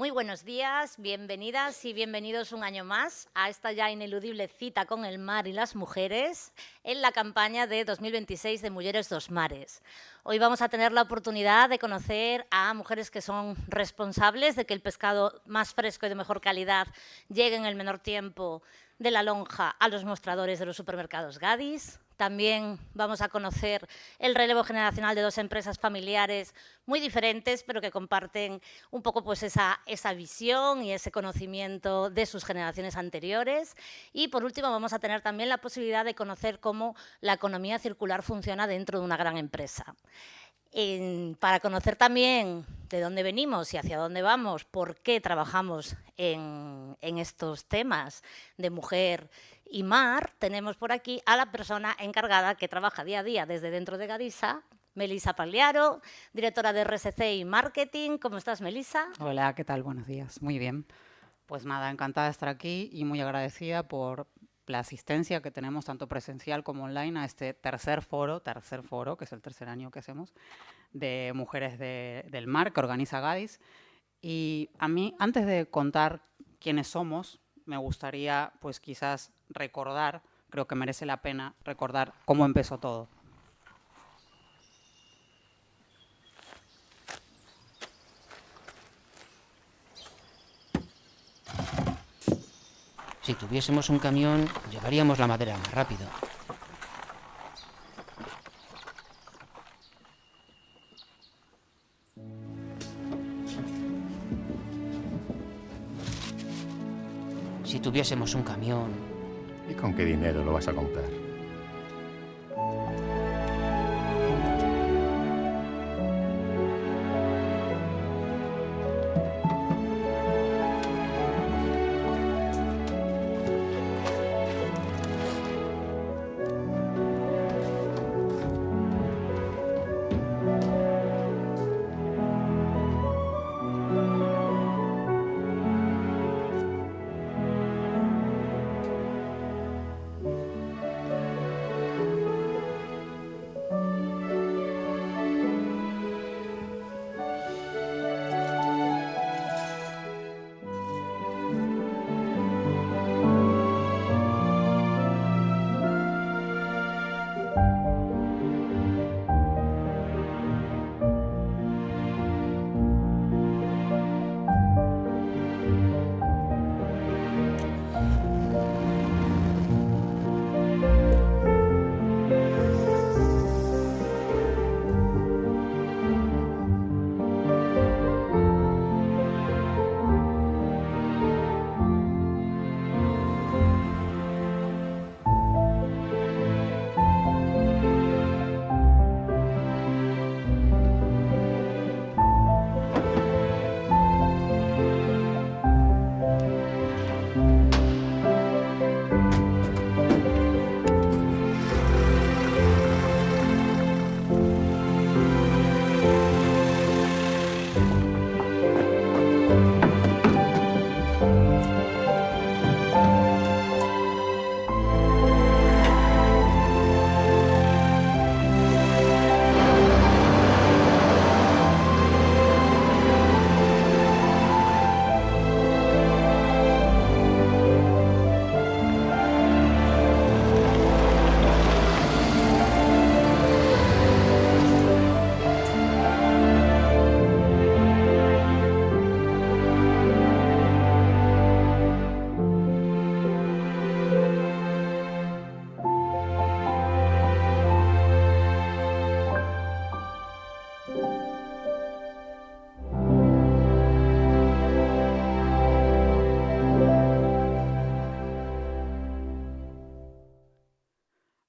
Muy buenos días, bienvenidas y bienvenidos un año más a esta ya ineludible cita con el mar y las mujeres en la campaña de 2026 de Mujeres dos Mares. Hoy vamos a tener la oportunidad de conocer a mujeres que son responsables de que el pescado más fresco y de mejor calidad llegue en el menor tiempo de la lonja a los mostradores de los supermercados Gadis. También vamos a conocer el relevo generacional de dos empresas familiares muy diferentes, pero que comparten un poco pues, esa visión y ese conocimiento de sus generaciones anteriores. Y, por último, vamos a tener también la posibilidad de conocer cómo la economía circular funciona dentro de una gran empresa. Para conocer también de dónde venimos y hacia dónde vamos, por qué trabajamos en estos temas de mujer y mar, tenemos por aquí a la persona encargada que trabaja día a día desde dentro de Gadisa, Melissa Pagliaro, directora de RSC y Marketing. ¿Cómo estás, Melissa? Hola, ¿qué tal? Buenos días. Muy bien. Pues nada, encantada de estar aquí y muy agradecida por la asistencia que tenemos tanto presencial como online a este tercer foro, que es el tercer año que hacemos, de mujeres del mar que organiza Gadis. Y a mí, antes de contar quiénes somos, me gustaría pues quizás recordar, creo que merece la pena recordar cómo empezó todo. Si tuviésemos un camión, llevaríamos la madera más rápido. Si tuviésemos un camión... ¿Y con qué dinero lo vas a comprar?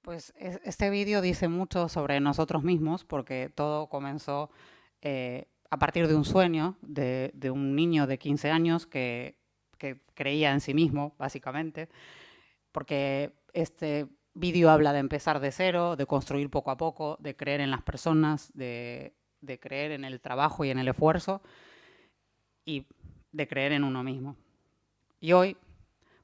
Pues este vídeo dice mucho sobre nosotros mismos porque todo comenzó a partir de un sueño de un niño de 15 años que creía en sí mismo, básicamente, porque este vídeo habla de empezar de cero, de construir poco a poco, de creer en las personas, de creer en el trabajo y en el esfuerzo y de creer en uno mismo. Y hoy,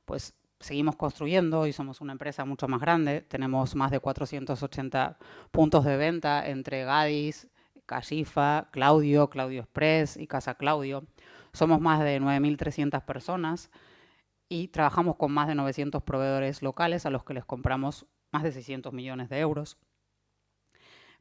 pues seguimos construyendo y somos una empresa mucho más grande. Tenemos más de 480 puntos de venta entre Gadis, Cachifa, Claudio, Claudio Express y Casa Claudio. Somos más de 9.300 personas y trabajamos con más de 900 proveedores locales a los que les compramos más de 600 millones de euros.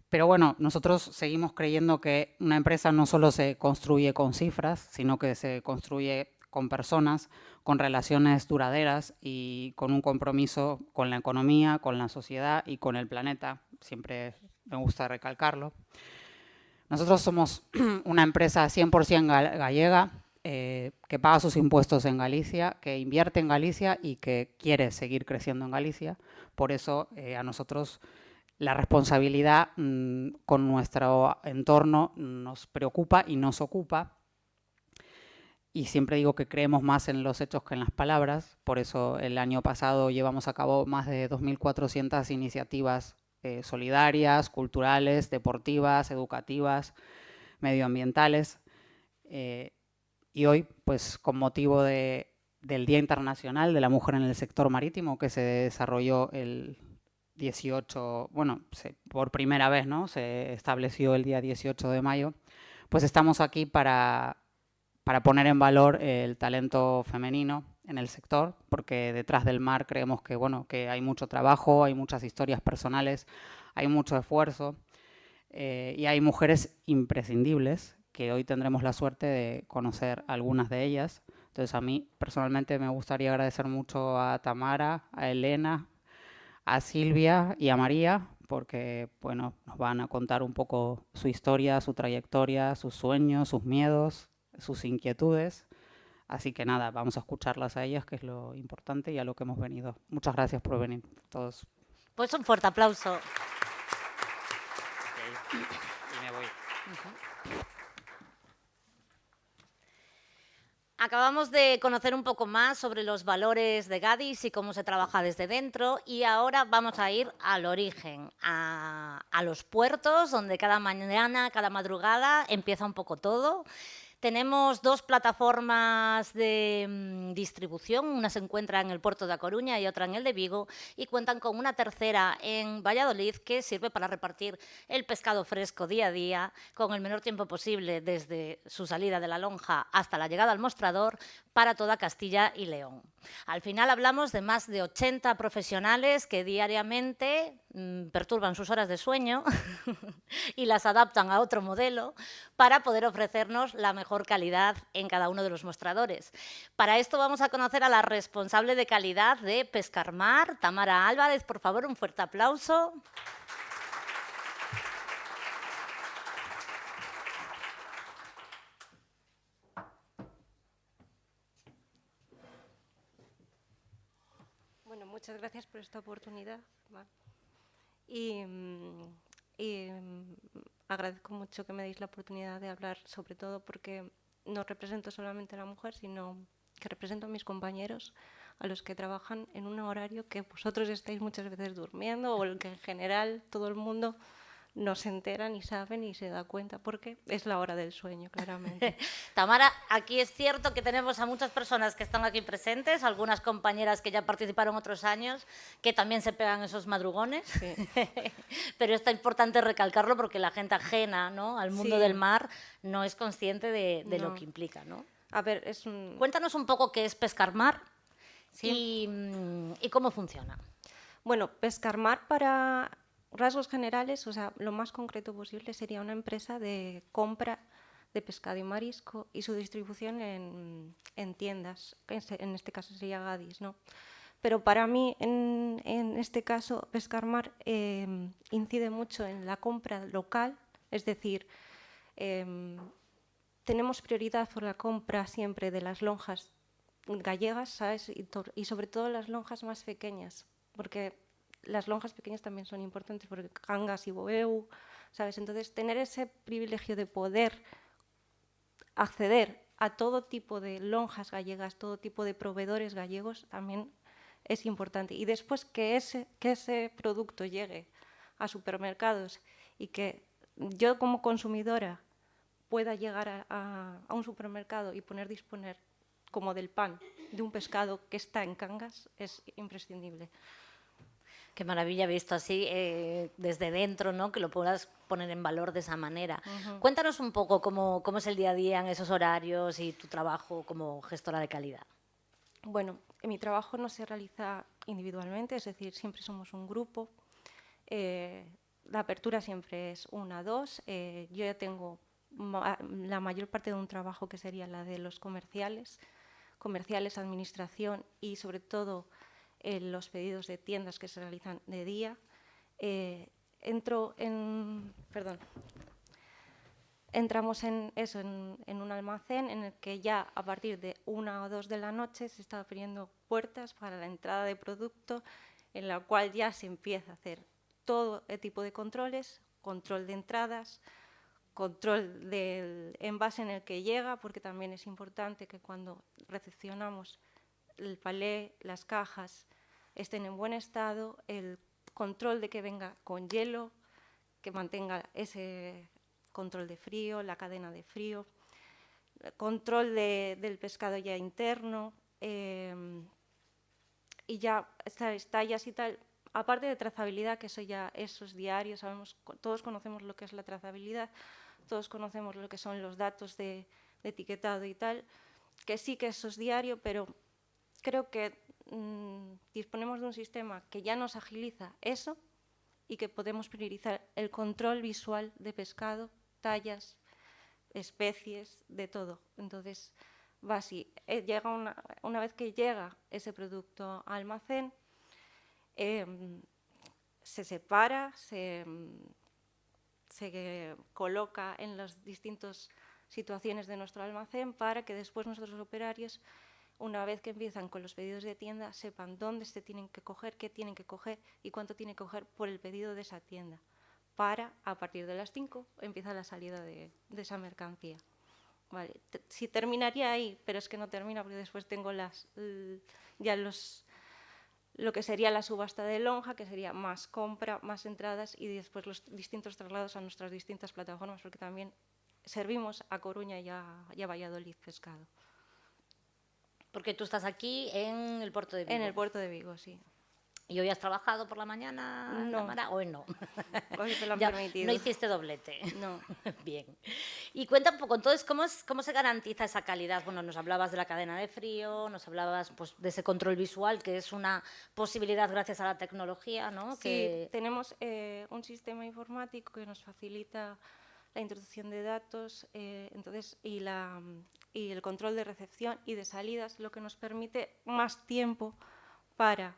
Pero bueno, nosotros seguimos creyendo que una empresa no solo se construye con cifras, sino que se construye con personas, con relaciones duraderas y con un compromiso con la economía, con la sociedad y con el planeta. Siempre me gusta recalcarlo. Nosotros somos una empresa 100% gallega, que paga sus impuestos en Galicia, que invierte en Galicia y que quiere seguir creciendo en Galicia. Por eso a nosotros la responsabilidad con nuestro entorno nos preocupa y nos ocupa. Y siempre digo que creemos más en los hechos que en las palabras. Por eso el año pasado llevamos a cabo más de 2.400 iniciativas solidarias, culturales, deportivas, educativas, medioambientales. Y hoy, pues con motivo del Día Internacional de la Mujer en el Sector Marítimo, que se desarrolló el 18, bueno, por primera vez, ¿no? Se estableció el día 18 de mayo, pues estamos aquí para poner en valor el talento femenino en el sector, porque detrás del mar creemos que, bueno, que hay mucho trabajo, hay muchas historias personales, hay mucho esfuerzo y hay mujeres imprescindibles que hoy tendremos la suerte de conocer algunas de ellas. Entonces a mí personalmente me gustaría agradecer mucho a Tamara, a Elena, a Silvia y a María, porque bueno, nos van a contar un poco su historia, su trayectoria, sus sueños, sus miedos, sus inquietudes. Así que nada, vamos a escucharlas a ellas, que es lo importante y a lo que hemos venido. Muchas gracias por venir todos. Pues un fuerte aplauso. Y me voy. Acabamos de conocer un poco más sobre los valores de Gadis y cómo se trabaja desde dentro, y ahora vamos a ir al origen, a los puertos, donde cada mañana, cada madrugada empieza un poco todo. Tenemos dos plataformas de distribución, una se encuentra en el puerto de A Coruña y otra en el de Vigo, y cuentan con una tercera en Valladolid que sirve para repartir el pescado fresco día a día con el menor tiempo posible desde su salida de la lonja hasta la llegada al mostrador para toda Castilla y León. Al final hablamos de más de 80 profesionales que diariamente perturban sus horas de sueño y las adaptan a otro modelo para poder ofrecernos la mejor calidad en cada uno de los mostradores. Para esto vamos a conocer a la responsable de calidad de Pescarmar, Tamara Álvarez. Por favor, un fuerte aplauso. Bueno, muchas gracias por esta oportunidad. Agradezco mucho que me deis la oportunidad de hablar, sobre todo porque no represento solamente a la mujer, sino que represento a mis compañeros, a los que trabajan en un horario que vosotros estáis muchas veces durmiendo, o el que en general todo el mundo no se entera ni sabe ni se da cuenta, porque es la hora del sueño, claramente. Tamara, aquí es cierto que tenemos a muchas personas que están aquí presentes, algunas compañeras que ya participaron otros años, que también se pegan esos madrugones, Sí. pero está importante recalcarlo porque la gente ajena, ¿no?, al mundo Sí. del mar no es consciente de lo No. que implica, ¿no? A ver, es un... Cuéntanos un poco qué es Pescarmar Sí. y cómo funciona. Bueno, Pescarmar, para rasgos generales, o sea, lo más concreto posible, sería una empresa de compra de pescado y marisco y su distribución en tiendas, en este caso sería Gadis, ¿no? Pero para mí, en este caso, Pescarmar incide mucho en la compra local, es decir, tenemos prioridad por la compra siempre de las lonjas gallegas, ¿sabes? Y sobre todo las lonjas más pequeñas, porque las lonjas pequeñas también son importantes, porque Cangas y Boeu, ¿sabes? Entonces, tener ese privilegio de poder acceder a todo tipo de lonjas gallegas, todo tipo de proveedores gallegos, también es importante. Y después que ese producto llegue a supermercados y que yo como consumidora pueda llegar a un supermercado y disponer como del pan, de un pescado que está en Cangas, es imprescindible. Qué maravilla visto así desde dentro, ¿no? Que lo puedas poner en valor de esa manera. Cuéntanos un poco cómo es el día a día en esos horarios y tu trabajo como gestora de calidad. Bueno, mi trabajo no se realiza individualmente, es decir, siempre somos un grupo. La apertura siempre es 1 a 2. Yo ya tengo la mayor parte de un trabajo que sería la de los comerciales, administración y sobre todo los pedidos de tiendas que se realizan de día. Entramos en un almacén en el que ya a partir de 1 o 2 de la noche se está abriendo puertas para la entrada de producto, en la cual ya se empieza a hacer todo tipo de controles, control de entradas, control del envase en el que llega, porque también es importante que cuando recepcionamos el palé, las cajas, estén en buen estado, el control de que venga con hielo, que mantenga ese control de frío, la cadena de frío, control del pescado ya interno, y ya tallas y tal. Aparte de trazabilidad, que eso es diario, todos conocemos lo que es la trazabilidad, todos conocemos lo que son los datos de etiquetado y tal, que sí que eso es diario, pero creo que disponemos de un sistema que ya nos agiliza eso y que podemos priorizar el control visual de pescado, tallas, especies, de todo. Entonces, va así. Una vez que llega ese producto al almacén, se separa, se coloca en las distintas situaciones de nuestro almacén para que después nuestros operarios, una vez que empiezan con los pedidos de tienda, sepan dónde se tienen que coger, qué tienen que coger y cuánto tienen que coger por el pedido de esa tienda. Para, a partir de las 5, empieza la salida de esa mercancía. Vale. Sí, terminaría ahí, pero es que no termina porque después tengo lo que sería la subasta de lonja, que sería más compra, más entradas y después los distintos traslados a nuestras distintas plataformas, porque también servimos a Coruña y a Valladolid pescado. Porque tú estás aquí en el puerto de Vigo. En el puerto de Vigo, sí. ¿Y hoy has trabajado por la mañana, No. Tamara? Hoy no. Hoy te lo han Ya, permitido. no hiciste doblete. No. Bien. Y cuenta un poco, entonces, ¿cómo se garantiza esa calidad? Bueno, nos hablabas de la cadena de frío, nos hablabas pues, de ese control visual, que es una posibilidad gracias a la tecnología, ¿no? Sí, tenemos un sistema informático que nos facilita la introducción de datos y el control de recepción y de salidas, lo que nos permite más tiempo para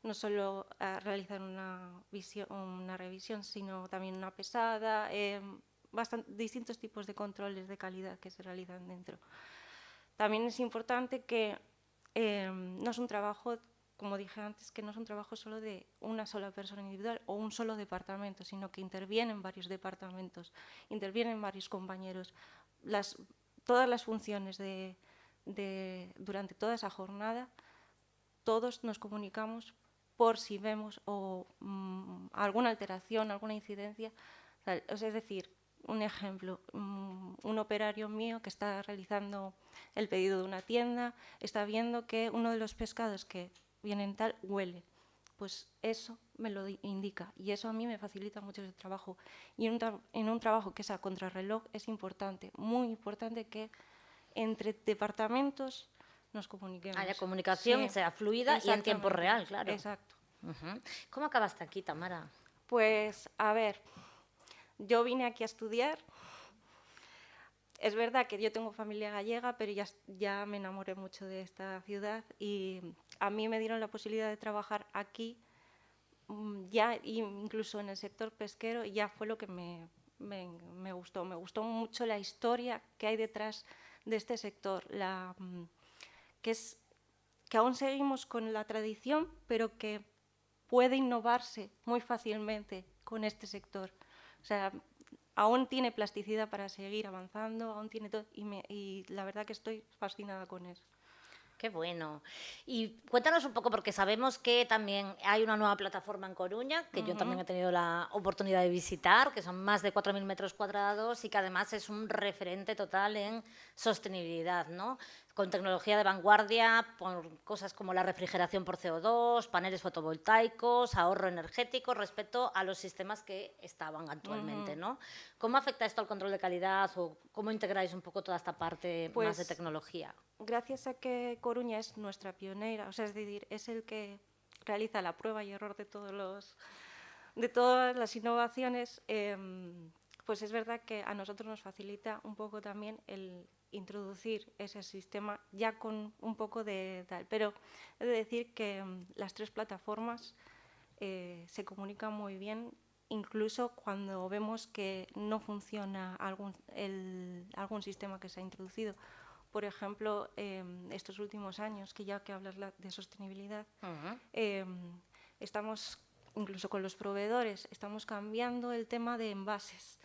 no solo realizar una revisión, sino también una pesada, distintos tipos de controles de calidad que se realizan dentro. También es importante que no es un trabajo, como dije antes, que no es un trabajo solo de una sola persona individual o un solo departamento, sino que intervienen varios departamentos, intervienen varios compañeros. Todas las funciones durante toda esa jornada, todos nos comunicamos por si vemos alguna alteración, alguna incidencia. Es decir, un ejemplo, un operario mío que está realizando el pedido de una tienda, está viendo que uno de los pescados que vienen tal huele. Pues eso me lo indica y eso a mí me facilita mucho el trabajo. Y en un trabajo que es a contrarreloj es importante, muy importante que entre departamentos nos comuniquemos. Haya comunicación, Sí, sea fluida y en tiempo real, claro. Exacto. ¿Cómo acabaste aquí, Tamara? Pues, a ver, yo vine aquí a estudiar. Es verdad que yo tengo familia gallega, pero ya me enamoré mucho de esta ciudad y a mí me dieron la posibilidad de trabajar aquí, ya incluso en el sector pesquero, y ya fue lo que me gustó. Me gustó mucho la historia que hay detrás de este sector, que aún seguimos con la tradición, pero que puede innovarse muy fácilmente con este sector. O sea, aún tiene plasticidad para seguir avanzando, aún tiene todo, y la verdad que estoy fascinada con eso. Qué bueno. Y cuéntanos un poco, porque sabemos que también hay una nueva plataforma en Coruña, que yo también he tenido la oportunidad de visitar, que son más de 4.000 metros cuadrados y que además es un referente total en sostenibilidad, ¿no? con tecnología de vanguardia, por cosas como la refrigeración por CO2, paneles fotovoltaicos, ahorro energético respecto a los sistemas que estaban actualmente, ¿no? ¿Cómo afecta esto al control de calidad o cómo integráis un poco toda esta parte más de Pues, tecnología? Gracias a que Coruña es nuestra pionera, o sea, es decir, es el que realiza la prueba y error de todas las innovaciones, pues es verdad que a nosotros nos facilita un poco también el introducir ese sistema ya con un poco de tal. Pero he de decir que las tres plataformas se comunican muy bien, incluso cuando vemos que no funciona algún sistema que se ha introducido. Por ejemplo, estos últimos años, que ya que hablas de sostenibilidad, estamos, incluso con los proveedores, estamos cambiando el tema de envases.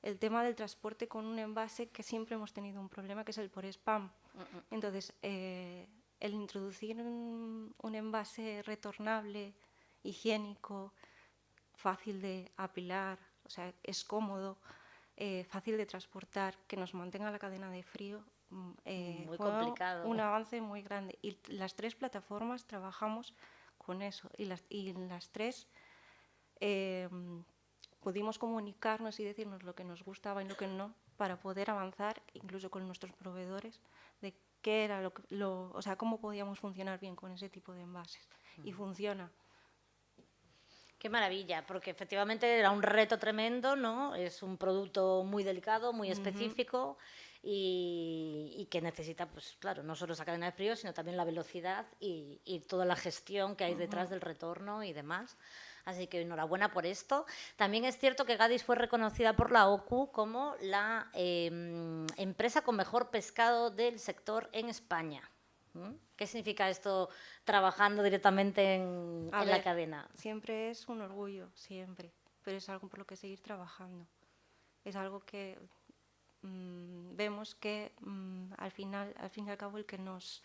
El tema del transporte con un envase que siempre hemos tenido un problema, que es el por spam. Entonces, el introducir un envase retornable, higiénico, fácil de apilar, o sea, es cómodo, fácil de transportar, que nos mantenga la cadena de frío, Muy fue complicado. un avance muy grande. Y las tres plataformas trabajamos con eso. Y las tres pudimos comunicarnos y decirnos lo que nos gustaba y lo que no, para poder avanzar, incluso con nuestros proveedores, de qué era o sea, cómo podíamos funcionar bien con ese tipo de envases. Y funciona. Qué maravilla, porque efectivamente era un reto tremendo, ¿no? Es un producto muy delicado, muy específico y que necesita, pues claro, no solo esa cadena de frío, sino también la velocidad y toda la gestión que hay detrás del retorno y demás. Así que enhorabuena por esto. También es cierto que Gadis fue reconocida por la OCU como la empresa con mejor pescado del sector en España. ¿Qué significa esto trabajando directamente en la cadena? Siempre es un orgullo, siempre, pero es algo por lo que seguir trabajando. Es algo que vemos que al fin y al cabo el que nos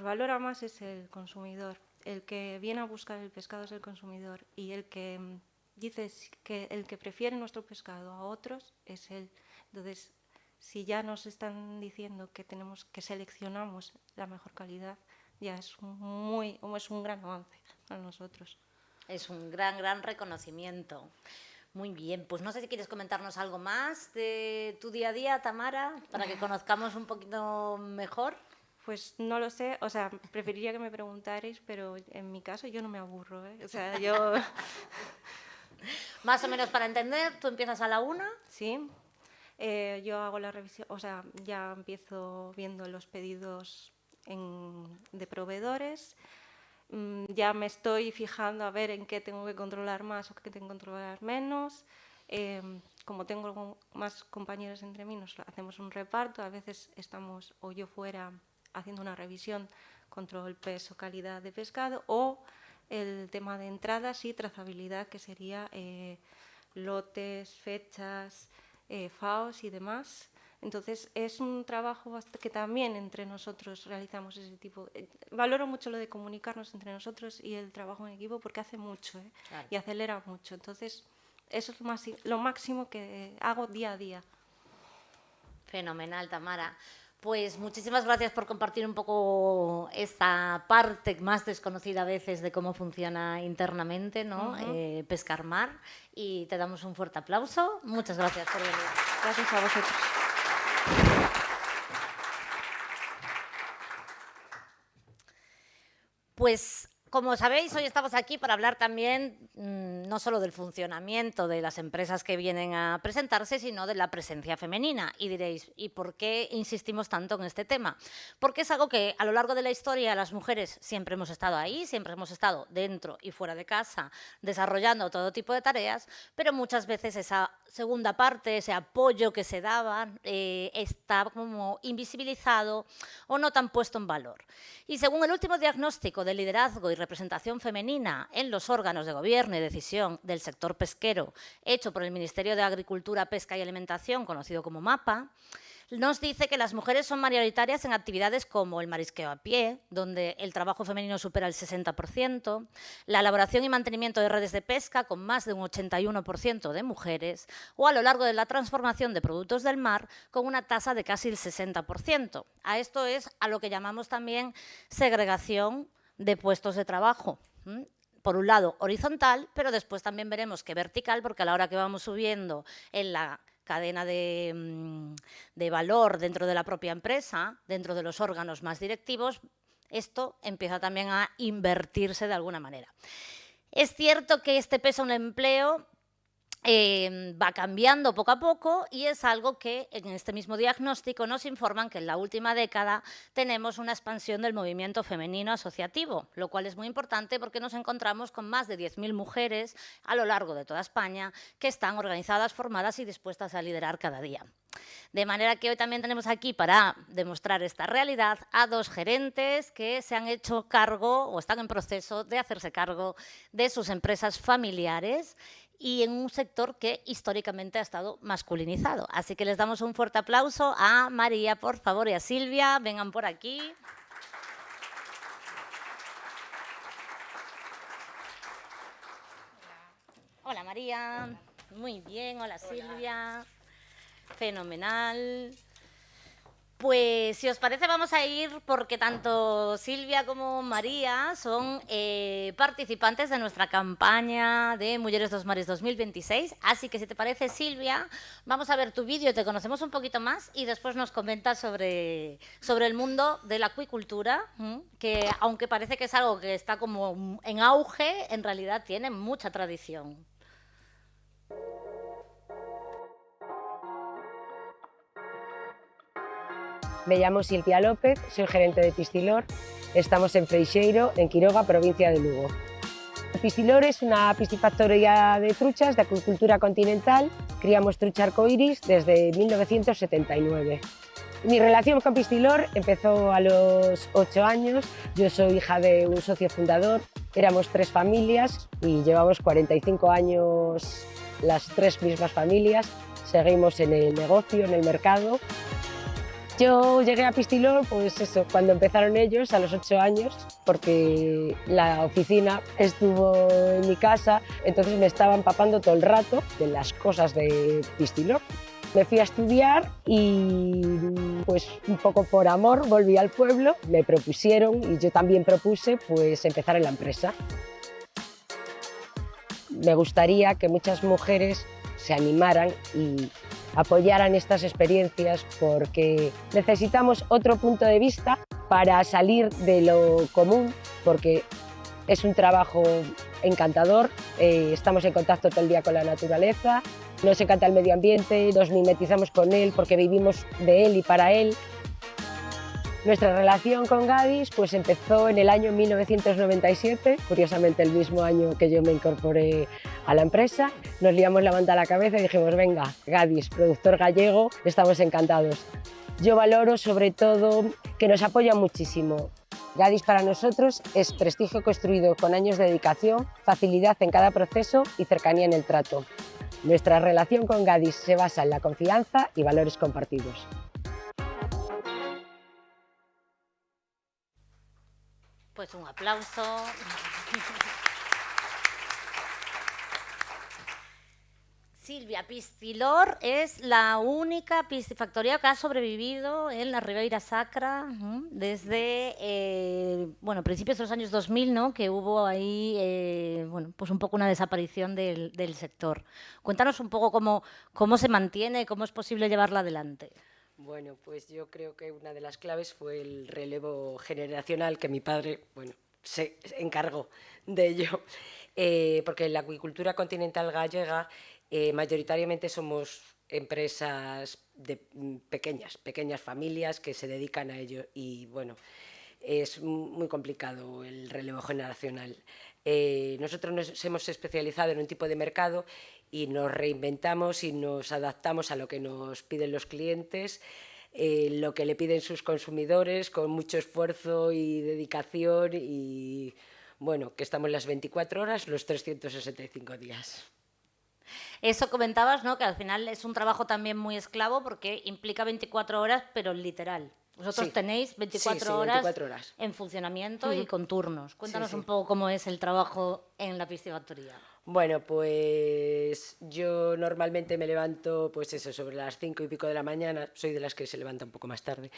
valora más es el consumidor. El que viene a buscar el pescado es el consumidor y el que dice que el que prefiere nuestro pescado a otros es él. Entonces, si ya nos están diciendo que seleccionamos la mejor calidad, ya es un gran avance para nosotros. Es un gran reconocimiento. Muy bien, pues no sé si quieres comentarnos algo más de tu día a día, Tamara, para que conozcamos un poquito mejor. Pues no lo sé, o sea, preferiría que me preguntarais, pero en mi caso yo no me aburro, ¿eh? O sea, yo... Más o menos para entender, tú empiezas a la 1. Sí, yo hago la revisión, o sea, ya empiezo viendo los pedidos de proveedores, ya me estoy fijando a ver en qué tengo que controlar más o qué tengo que controlar menos. Como tengo más compañeros entre mí, nos hacemos un reparto, a veces estamos o yo fuera haciendo una revisión, control, peso, calidad de pescado, o el tema de entradas y trazabilidad, que sería lotes, fechas, FAOs y demás. Entonces, es un trabajo que también entre nosotros realizamos ese tipo. Valoro mucho lo de comunicarnos entre nosotros y el trabajo en equipo porque hace mucho, Claro. y acelera mucho. Entonces, eso es lo máximo que hago día a día. Fenomenal, Tamara. Pues muchísimas gracias por compartir un poco esta parte más desconocida a veces de cómo funciona internamente, ¿no? Pescar Mar. Y te damos un fuerte aplauso. Muchas gracias por venir. Gracias a vosotros. Pues, como sabéis, hoy estamos aquí para hablar también no solo del funcionamiento de las empresas que vienen a presentarse, sino de la presencia femenina. Y diréis, ¿y por qué insistimos tanto en este tema? Porque es algo que a lo largo de la historia las mujeres siempre hemos estado ahí, siempre hemos estado dentro y fuera de casa desarrollando todo tipo de tareas, pero muchas veces esa segunda parte, ese apoyo que se daba, está como invisibilizado o no tan puesto en valor. Y según el último diagnóstico de liderazgo y representación femenina en los órganos de gobierno y decisión del sector pesquero, hecho por el Ministerio de Agricultura, Pesca y Alimentación, conocido como MAPA, nos dice que las mujeres son mayoritarias en actividades como el marisqueo a pie, donde el trabajo femenino supera el 60%, la elaboración y mantenimiento de redes de pesca, con más de un 81% de mujeres, o a lo largo de la transformación de productos del mar, con una tasa de casi el 60%. A esto es a lo que llamamos también segregación de puestos de trabajo. Por un lado, horizontal, pero después también veremos que vertical, porque a la hora que vamos subiendo en la cadena de valor dentro de la propia empresa, dentro de los órganos más directivos, esto empieza también a invertirse de alguna manera. Es cierto que este peso en el empleo va cambiando poco a poco y es algo que en este mismo diagnóstico nos informan que en la última década tenemos una expansión del movimiento femenino asociativo, lo cual es muy importante porque nos encontramos con más de 10.000 mujeres a lo largo de toda España que están organizadas, formadas y dispuestas a liderar cada día. De manera que hoy también tenemos aquí para demostrar esta realidad a 2 gerentes que se han hecho cargo o están en proceso de hacerse cargo de sus empresas familiares y en un sector que históricamente ha estado masculinizado. Así que les damos un fuerte aplauso a María, por favor, y a Silvia. Vengan por aquí. Hola, María. Muy bien, hola, Silvia. Fenomenal. Pues si os parece vamos a ir porque tanto Silvia como María son participantes de nuestra campaña de Mujeres dos Mares 2026. Así que si te parece, Silvia, vamos a ver tu vídeo, te conocemos un poquito más y después nos comentas sobre el mundo de la acuicultura, que aunque parece que es algo que está como en auge, en realidad tiene mucha tradición. Me llamo Silvia López, soy gerente de Piscilor. Estamos en Freixeiro, en Quiroga, provincia de Lugo. Piscilor es una piscifactoría de truchas de acuicultura continental. Criamos trucha arcoiris desde 1979. Mi relación con Piscilor empezó a los 8 años. Yo soy hija de un socio fundador. Éramos 3 familias y llevamos 45 años las 3 mismas familias. Seguimos en el negocio, en el mercado. Yo llegué a Piscilor, pues eso, cuando empezaron ellos, a los 8 años, porque la oficina estuvo en mi casa, entonces me estaba empapando todo el rato de las cosas de Piscilor. Me fui a estudiar y, pues un poco por amor, volví al pueblo, me propusieron y yo también propuse pues empezar en la empresa. Me gustaría que muchas mujeres se animaran y apoyaran estas experiencias porque necesitamos otro punto de vista para salir de lo común, porque es un trabajo encantador, estamos en contacto todo el día con la naturaleza, nos encanta el medio ambiente, nos mimetizamos con él porque vivimos de él y para él. Nuestra relación con Gadis pues empezó en el año 1997, curiosamente el mismo año que yo me incorporé a la empresa. Nos liamos la manta a la cabeza y dijimos, venga, Gadis, productor gallego, estamos encantados. Yo valoro sobre todo que nos apoya muchísimo. Gadis para nosotros es prestigio construido con años de dedicación, facilidad en cada proceso y cercanía en el trato. Nuestra relación con Gadis se basa en la confianza y valores compartidos. Pues un aplauso. Silvia, Piscilor es la única piscifactoría que ha sobrevivido en la Ribeira Sacra desde principios de los años 2000, ¿no? Que hubo ahí pues un poco una desaparición del sector. Cuéntanos un poco cómo se mantiene, cómo es posible llevarla adelante. Bueno, pues yo creo que una de las claves fue el relevo generacional que mi padre, se encargó de ello, porque en la acuicultura continental gallega mayoritariamente somos empresas de pequeñas familias que se dedican a ello y es muy complicado el relevo generacional. Nosotros nos hemos especializado en un tipo de mercado y nos reinventamos y nos adaptamos a lo que nos piden los clientes, lo que le piden sus consumidores con mucho esfuerzo y dedicación y que estamos las 24 horas, los 365 días. Eso comentabas, ¿no? Que al final es un trabajo también muy esclavo porque implica 24 horas, pero literal. Vosotros Sí. tenéis 24 Sí, horas 24 horas. en funcionamiento y con turnos. Cuéntanos sí. un poco cómo es el trabajo en la piscifactoría. Bueno, pues yo normalmente me levanto, pues eso, sobre las 5 y pico de la mañana. Soy de las que se levanta un poco más tarde.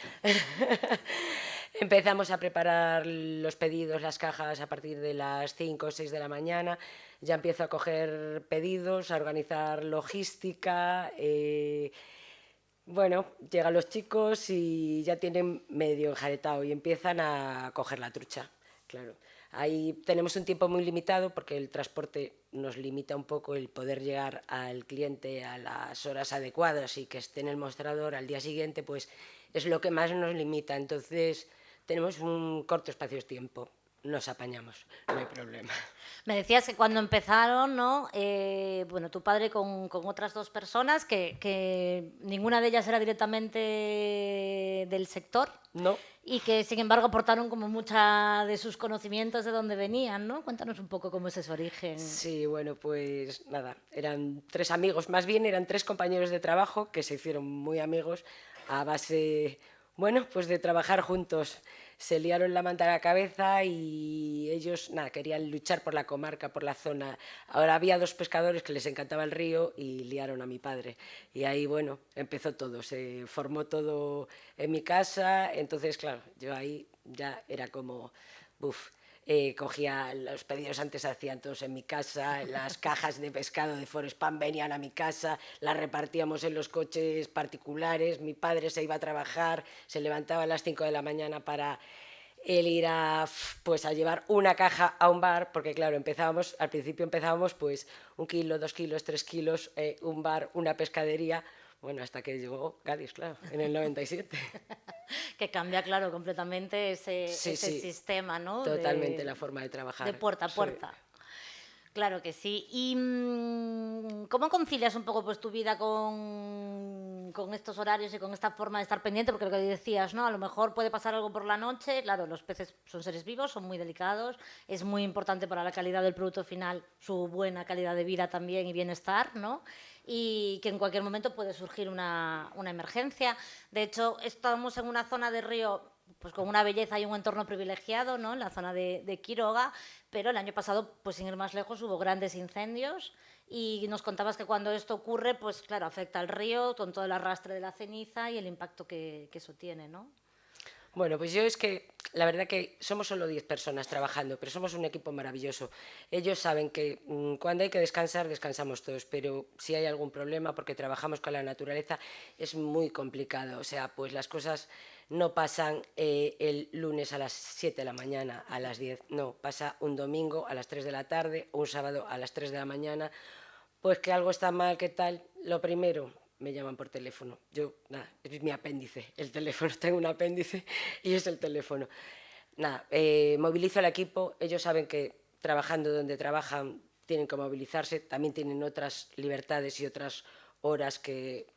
Empezamos a preparar los pedidos, las cajas a partir de las 5 o 6 de la mañana. Ya empiezo a coger pedidos, a organizar logística. Bueno, llegan los chicos y ya tienen medio enjaretado y empiezan a coger la trucha, claro. Ahí tenemos un tiempo muy limitado porque el transporte nos limita un poco el poder llegar al cliente a las horas adecuadas y que esté en el mostrador al día siguiente, pues es lo que más nos limita. Entonces tenemos un corto espacio de tiempo, nos apañamos, no hay problema. Me decías que cuando empezaron, ¿no? Bueno, tu padre con otras dos personas, que ninguna de ellas era directamente del sector. No. Y que, sin embargo, aportaron como mucha de sus conocimientos de dónde venían, ¿no? Cuéntanos un poco cómo es ese origen. Sí, bueno, pues nada, eran 3 amigos, más bien eran 3 compañeros de trabajo que se hicieron muy amigos a base, bueno, pues de trabajar juntos. Se liaron la manta a la cabeza y ellos, nada, querían luchar por la comarca, por la zona. Ahora había 2 pescadores que les encantaba el río y liaron a mi padre. Y ahí, bueno, empezó todo, se formó todo en mi casa. Entonces, claro, yo ahí ya era como, buf. Cogía los pedidos, antes se hacían todos en mi casa, las cajas de pescado de Forespan venían a mi casa, las repartíamos en los coches particulares, mi padre se iba a trabajar, se levantaba a las 5 de la mañana para él ir pues, a llevar una caja a un bar, porque claro, al principio empezábamos pues 1 kilo, 2 kilos, 3 kilos, un bar, una pescadería. Bueno, hasta que llegó Cádiz, claro, en el 97. Que cambia, claro, completamente ese sistema, ¿no? Totalmente la forma de trabajar. De puerta a puerta. Sí. Claro que sí. ¿Y cómo concilias un poco pues, tu vida con estos horarios y con esta forma de estar pendiente? Porque lo que decías, ¿no? A lo mejor puede pasar algo por la noche. Claro, los peces son seres vivos, son muy delicados. Es muy importante para la calidad del producto final su buena calidad de vida también y bienestar, ¿no? Y que en cualquier momento puede surgir una emergencia. De hecho, estamos en una zona de río pues con una belleza y un entorno privilegiado, ¿no? En la zona de Quiroga, pero el año pasado, pues sin ir más lejos, hubo grandes incendios y nos contabas que cuando esto ocurre, pues claro, afecta al río con todo el arrastre de la ceniza y el impacto que eso tiene, ¿no? Bueno, pues yo es que la verdad que somos solo 10 personas trabajando, pero somos un equipo maravilloso. Ellos saben que cuando hay que descansar, descansamos todos, pero si hay algún problema, porque trabajamos con la naturaleza, es muy complicado. O sea, pues las cosas no pasan el lunes a las 7 de la mañana, a las 10, no, pasa un domingo a las 3 de la tarde o un sábado a las 3 de la mañana. Pues que algo está mal, ¿qué tal? Lo primero, me llaman por teléfono. Yo, nada, es mi apéndice, el teléfono. Tengo un apéndice y es el teléfono. Nada, movilizo al equipo. Ellos saben que trabajando donde trabajan tienen que movilizarse. También tienen otras libertades y otras horas que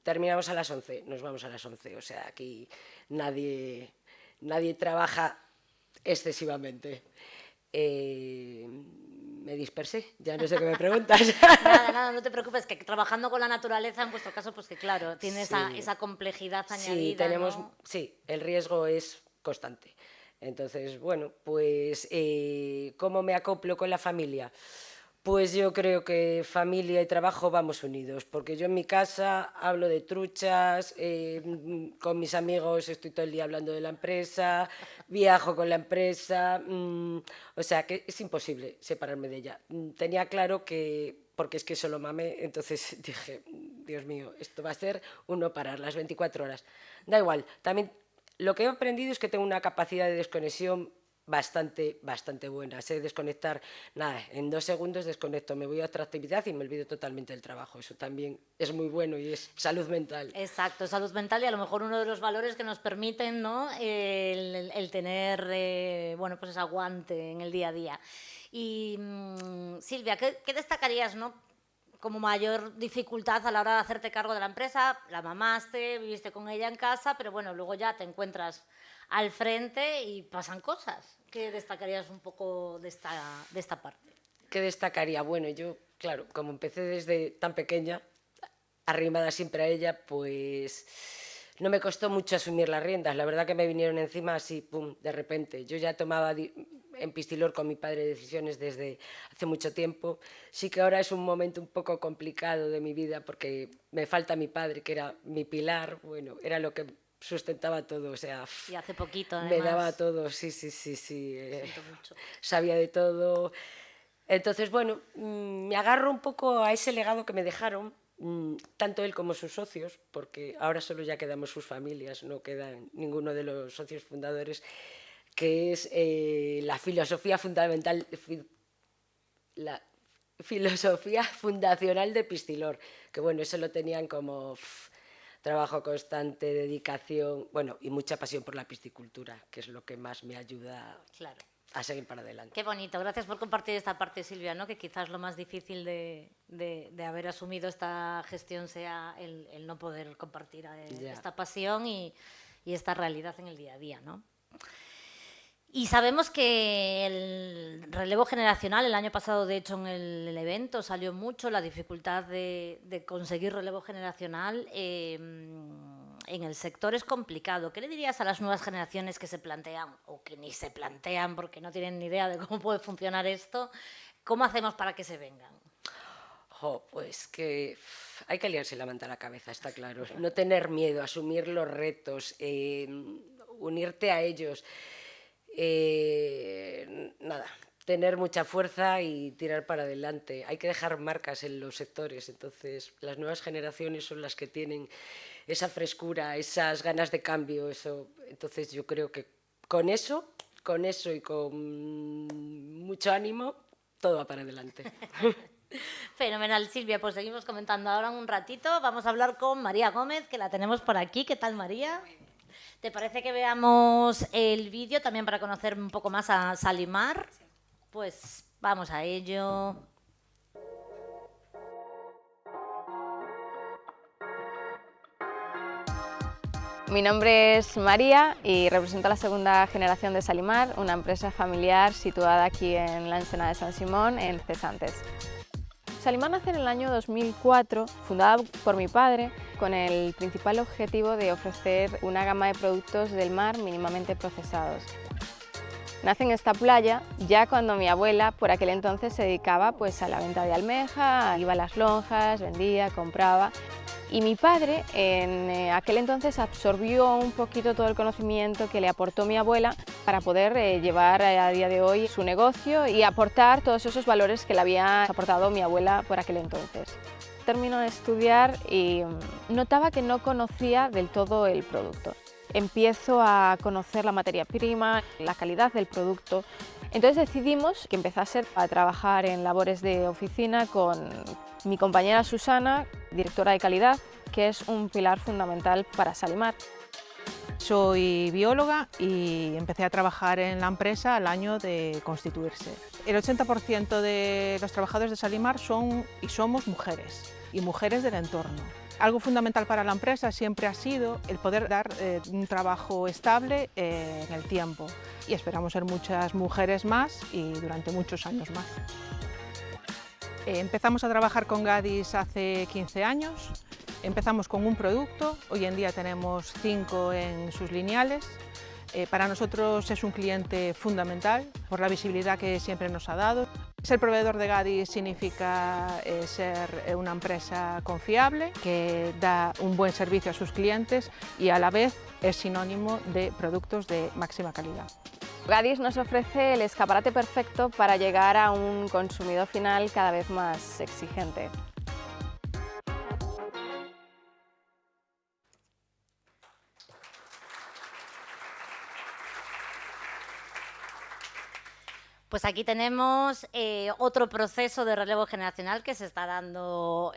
terminamos a las 11, nos vamos a las 11. O sea, aquí nadie trabaja excesivamente. Me dispersé, ya no sé qué me preguntas. Nada, no te preocupes, que trabajando con la naturaleza, en vuestro caso, pues que claro, tiene Sí. esa complejidad añadida. Sí, tenemos, ¿no? sí, el riesgo es constante. Entonces, bueno, pues, ¿cómo me acoplo con la familia? Pues yo creo que familia y trabajo vamos unidos, porque yo en mi casa hablo de truchas, con mis amigos estoy todo el día hablando de la empresa, viajo con la empresa, o sea que es imposible separarme de ella. Tenía claro que, porque es que solo mamé, entonces dije, Dios mío, esto va a ser un no parar, las 24 horas. Da igual, también lo que he aprendido es que tengo una capacidad de desconexión bastante buena. Sé desconectar, nada, en 2 segundos desconecto, me voy a otra actividad y me olvido totalmente del trabajo. Eso también es muy bueno y es salud mental. Exacto, salud mental y a lo mejor uno de los valores que nos permiten, ¿no? el tener bueno, pues ese aguante en el día a día. Y Silvia, ¿qué destacarías, ¿no? como mayor dificultad a la hora de hacerte cargo de la empresa? La mamaste, viviste con ella en casa, pero bueno, luego ya te encuentras al frente y pasan cosas. ¿Qué destacarías un poco de esta parte? ¿Qué destacaría? Bueno, yo claro, como empecé desde tan pequeña, arrimada siempre a ella, pues no me costó mucho asumir las riendas. La verdad que me vinieron encima así, pum, de repente. Yo ya tomaba en Pistilor con mi padre decisiones desde hace mucho tiempo. Sí que ahora es un momento un poco complicado de mi vida porque me falta mi padre, que era mi pilar, bueno, era lo que sustentaba todo, o sea, Y hace poquito, me además. daba todo, sí, Siento mucho. sabía de todo. Entonces, bueno, me agarro un poco a ese legado que me dejaron, tanto él como sus socios, porque ahora solo ya quedamos sus familias, no queda ninguno de los socios fundadores, que es la filosofía fundamental, la filosofía fundacional de Pistilor, que bueno, eso lo tenían como trabajo constante, dedicación, bueno, y mucha pasión por la piscicultura, que es lo que más me ayuda Claro. a seguir para adelante. Qué bonito, gracias por compartir esta parte, Silvia, ¿no? Que quizás lo más difícil de haber asumido esta gestión sea el no poder compartir Ya. esta pasión y esta realidad en el día a día, ¿no? Y sabemos que el relevo generacional, el año pasado de hecho en el evento salió mucho la dificultad de conseguir relevo generacional en el sector es complicado. ¿Qué le dirías a las nuevas generaciones que se plantean o que ni se plantean porque no tienen ni idea de cómo puede funcionar esto? ¿Cómo hacemos para que se vengan? Pues que hay que liarse la manta a la cabeza, está claro. No tener miedo, asumir los retos, unirte a ellos. Nada, tener mucha fuerza y tirar para adelante. Hay que dejar marcas en los sectores, entonces las nuevas generaciones son las que tienen esa frescura, esas ganas de cambio, eso. Entonces yo creo que con eso y con mucho ánimo, todo va para adelante. Fenomenal, Silvia, pues seguimos comentando ahora un ratito. Vamos a hablar con María Gómez, que la tenemos por aquí. ¿Qué tal, María? ¿Te parece que veamos el vídeo también para conocer un poco más a Salimar? Pues vamos a ello. Mi nombre es María y represento a la segunda generación de Salimar, una empresa familiar situada aquí en la Ensenada de San Simón, en Cesantes. Salimar nace en el año 2004, fundada por mi padre, con el principal objetivo de ofrecer una gama de productos del mar mínimamente procesados. Nace en esta playa ya cuando mi abuela por aquel entonces se dedicaba pues, a la venta de almeja, iba a las lonjas, vendía, compraba. Y mi padre en aquel entonces absorbió un poquito todo el conocimiento que le aportó mi abuela para poder llevar a día de hoy su negocio y aportar todos esos valores que le había aportado mi abuela por aquel entonces. Termino de estudiar y notaba que no conocía del todo el producto. Empiezo a conocer la materia prima, la calidad del producto. Entonces decidimos que empezase a trabajar en labores de oficina con mi compañera Susana, directora de calidad, que es un pilar fundamental para Salimar. Soy bióloga y empecé a trabajar en la empresa al año de constituirse. El 80% de los trabajadores de Salimar son y somos mujeres y mujeres del entorno. Algo fundamental para la empresa siempre ha sido el poder dar un trabajo estable en el tiempo y esperamos ser muchas mujeres más y durante muchos años más. Empezamos a trabajar con Gadis hace 15 años, empezamos con un producto, hoy en día tenemos 5 en sus lineales. Para nosotros es un cliente fundamental por la visibilidad que siempre nos ha dado. Ser proveedor de Gadis significa ser una empresa confiable, que da un buen servicio a sus clientes y a la vez es sinónimo de productos de máxima calidad. Gadis nos ofrece el escaparate perfecto para llegar a un consumidor final cada vez más exigente. Pues aquí tenemos otro proceso de relevo generacional que se está dando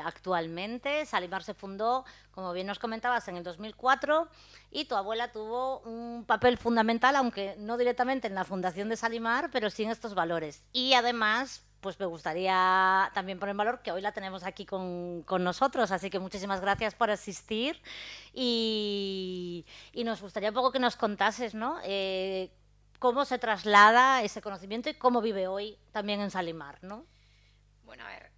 actualmente. Salimar se fundó, como bien nos comentabas, en el 2004 y tu abuela tuvo un papel fundamental, aunque no directamente en la fundación de Salimar, pero sí en estos valores. Y además, pues me gustaría también poner en valor que hoy la tenemos aquí con nosotros, así que muchísimas gracias por asistir y nos gustaría un poco que nos contases, ¿no? ¿Cómo se traslada ese conocimiento y cómo vive hoy también en Salimar, ¿no? Bueno, a ver,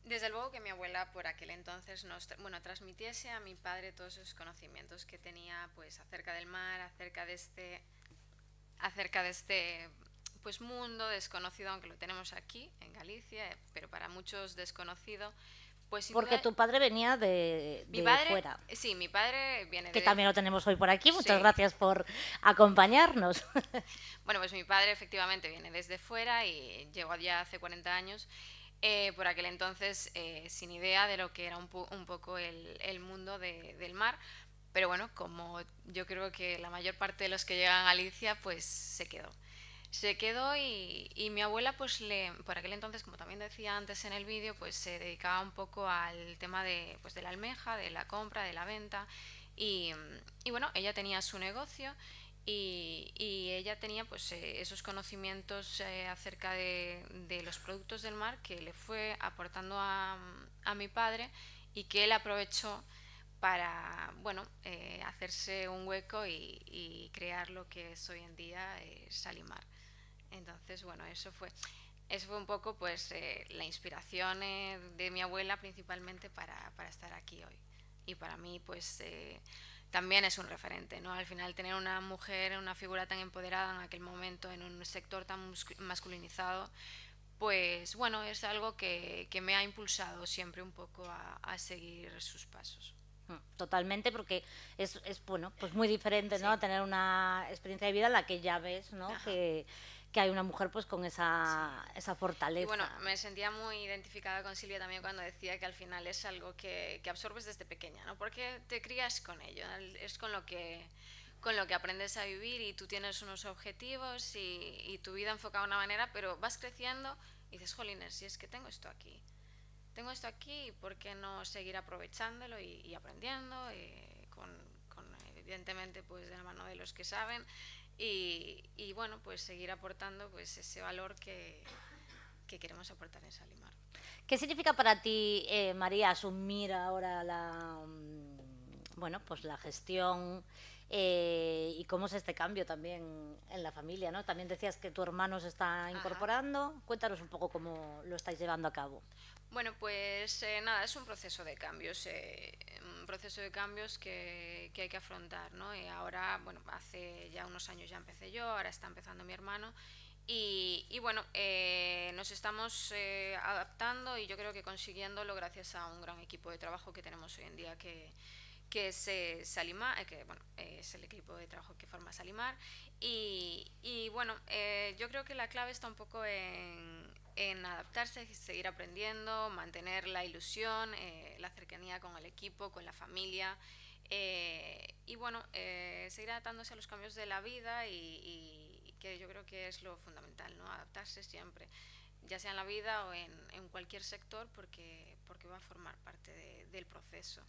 desde luego que mi abuela por aquel entonces transmitiese a mi padre todos esos conocimientos que tenía pues acerca del mar, acerca de este pues mundo desconocido, aunque lo tenemos aquí en Galicia, pero para muchos desconocido. Pues Porque tu padre venía de fuera. Sí, mi padre viene que de... también lo tenemos hoy por aquí. Muchas Sí. gracias por acompañarnos. Bueno, pues mi padre efectivamente viene desde fuera y llegó ya hace 40 años. Por aquel entonces sin idea de lo que era un poco el mundo del mar. Pero bueno, como yo creo que la mayor parte de los que llegan a Galicia, pues se quedó. Se quedó y mi abuela, pues por aquel entonces, como también decía antes en el vídeo, pues se dedicaba un poco al tema de la almeja, de la compra, de la venta. Y bueno, ella tenía su negocio y ella tenía pues esos conocimientos acerca de los productos del mar que le fue aportando a mi padre y que él aprovechó para hacerse un hueco y crear lo que es hoy en día Salimar. Entonces, bueno, eso fue un poco pues la inspiración de mi abuela principalmente para estar aquí hoy. Y para mí pues también es un referente, ¿no? Al final tener una mujer, una figura tan empoderada en aquel momento en un sector tan masculinizado, pues bueno, es algo que me ha impulsado siempre un poco a seguir sus pasos. Totalmente, porque es bueno, pues muy diferente, ¿no? Sí. Tener una experiencia de vida en la que ya ves, ¿no? Que hay una mujer pues con esa fortaleza. Y bueno, me sentía muy identificada con Silvia también cuando decía que al final es algo que absorbes desde pequeña, ¿no? Porque te crías con ello, es con lo que aprendes a vivir y tú tienes unos objetivos y tu vida enfocada de una manera, pero vas creciendo y dices, jolines, si es que tengo esto aquí, ¿por qué no seguir aprovechándolo y aprendiendo evidentemente pues de la mano de los que saben y bueno, pues seguir aportando pues ese valor que queremos aportar en Salimar. ¿Qué significa para ti, María, asumir ahora la gestión y cómo es este cambio también en la familia, ¿no? También decías que tu hermano se está incorporando. Cuéntanos un poco cómo lo estáis llevando a cabo. Bueno, pues nada, es un proceso de cambios, que hay que afrontar, ¿no? Ahora, bueno, hace ya unos años ya empecé yo, ahora está empezando mi hermano y bueno, nos estamos adaptando y yo creo que consiguiéndolo gracias a un gran equipo de trabajo que tenemos hoy en día que es Salimar, es el equipo de trabajo que forma Salimar y bueno, yo creo que la clave está un poco en adaptarse, seguir aprendiendo, mantener la ilusión, la cercanía con el equipo, con la familia y bueno, seguir adaptándose a los cambios de la vida y que yo creo que es lo fundamental, ¿no? Adaptarse siempre, ya sea en la vida o en cualquier sector porque va a formar parte del proceso.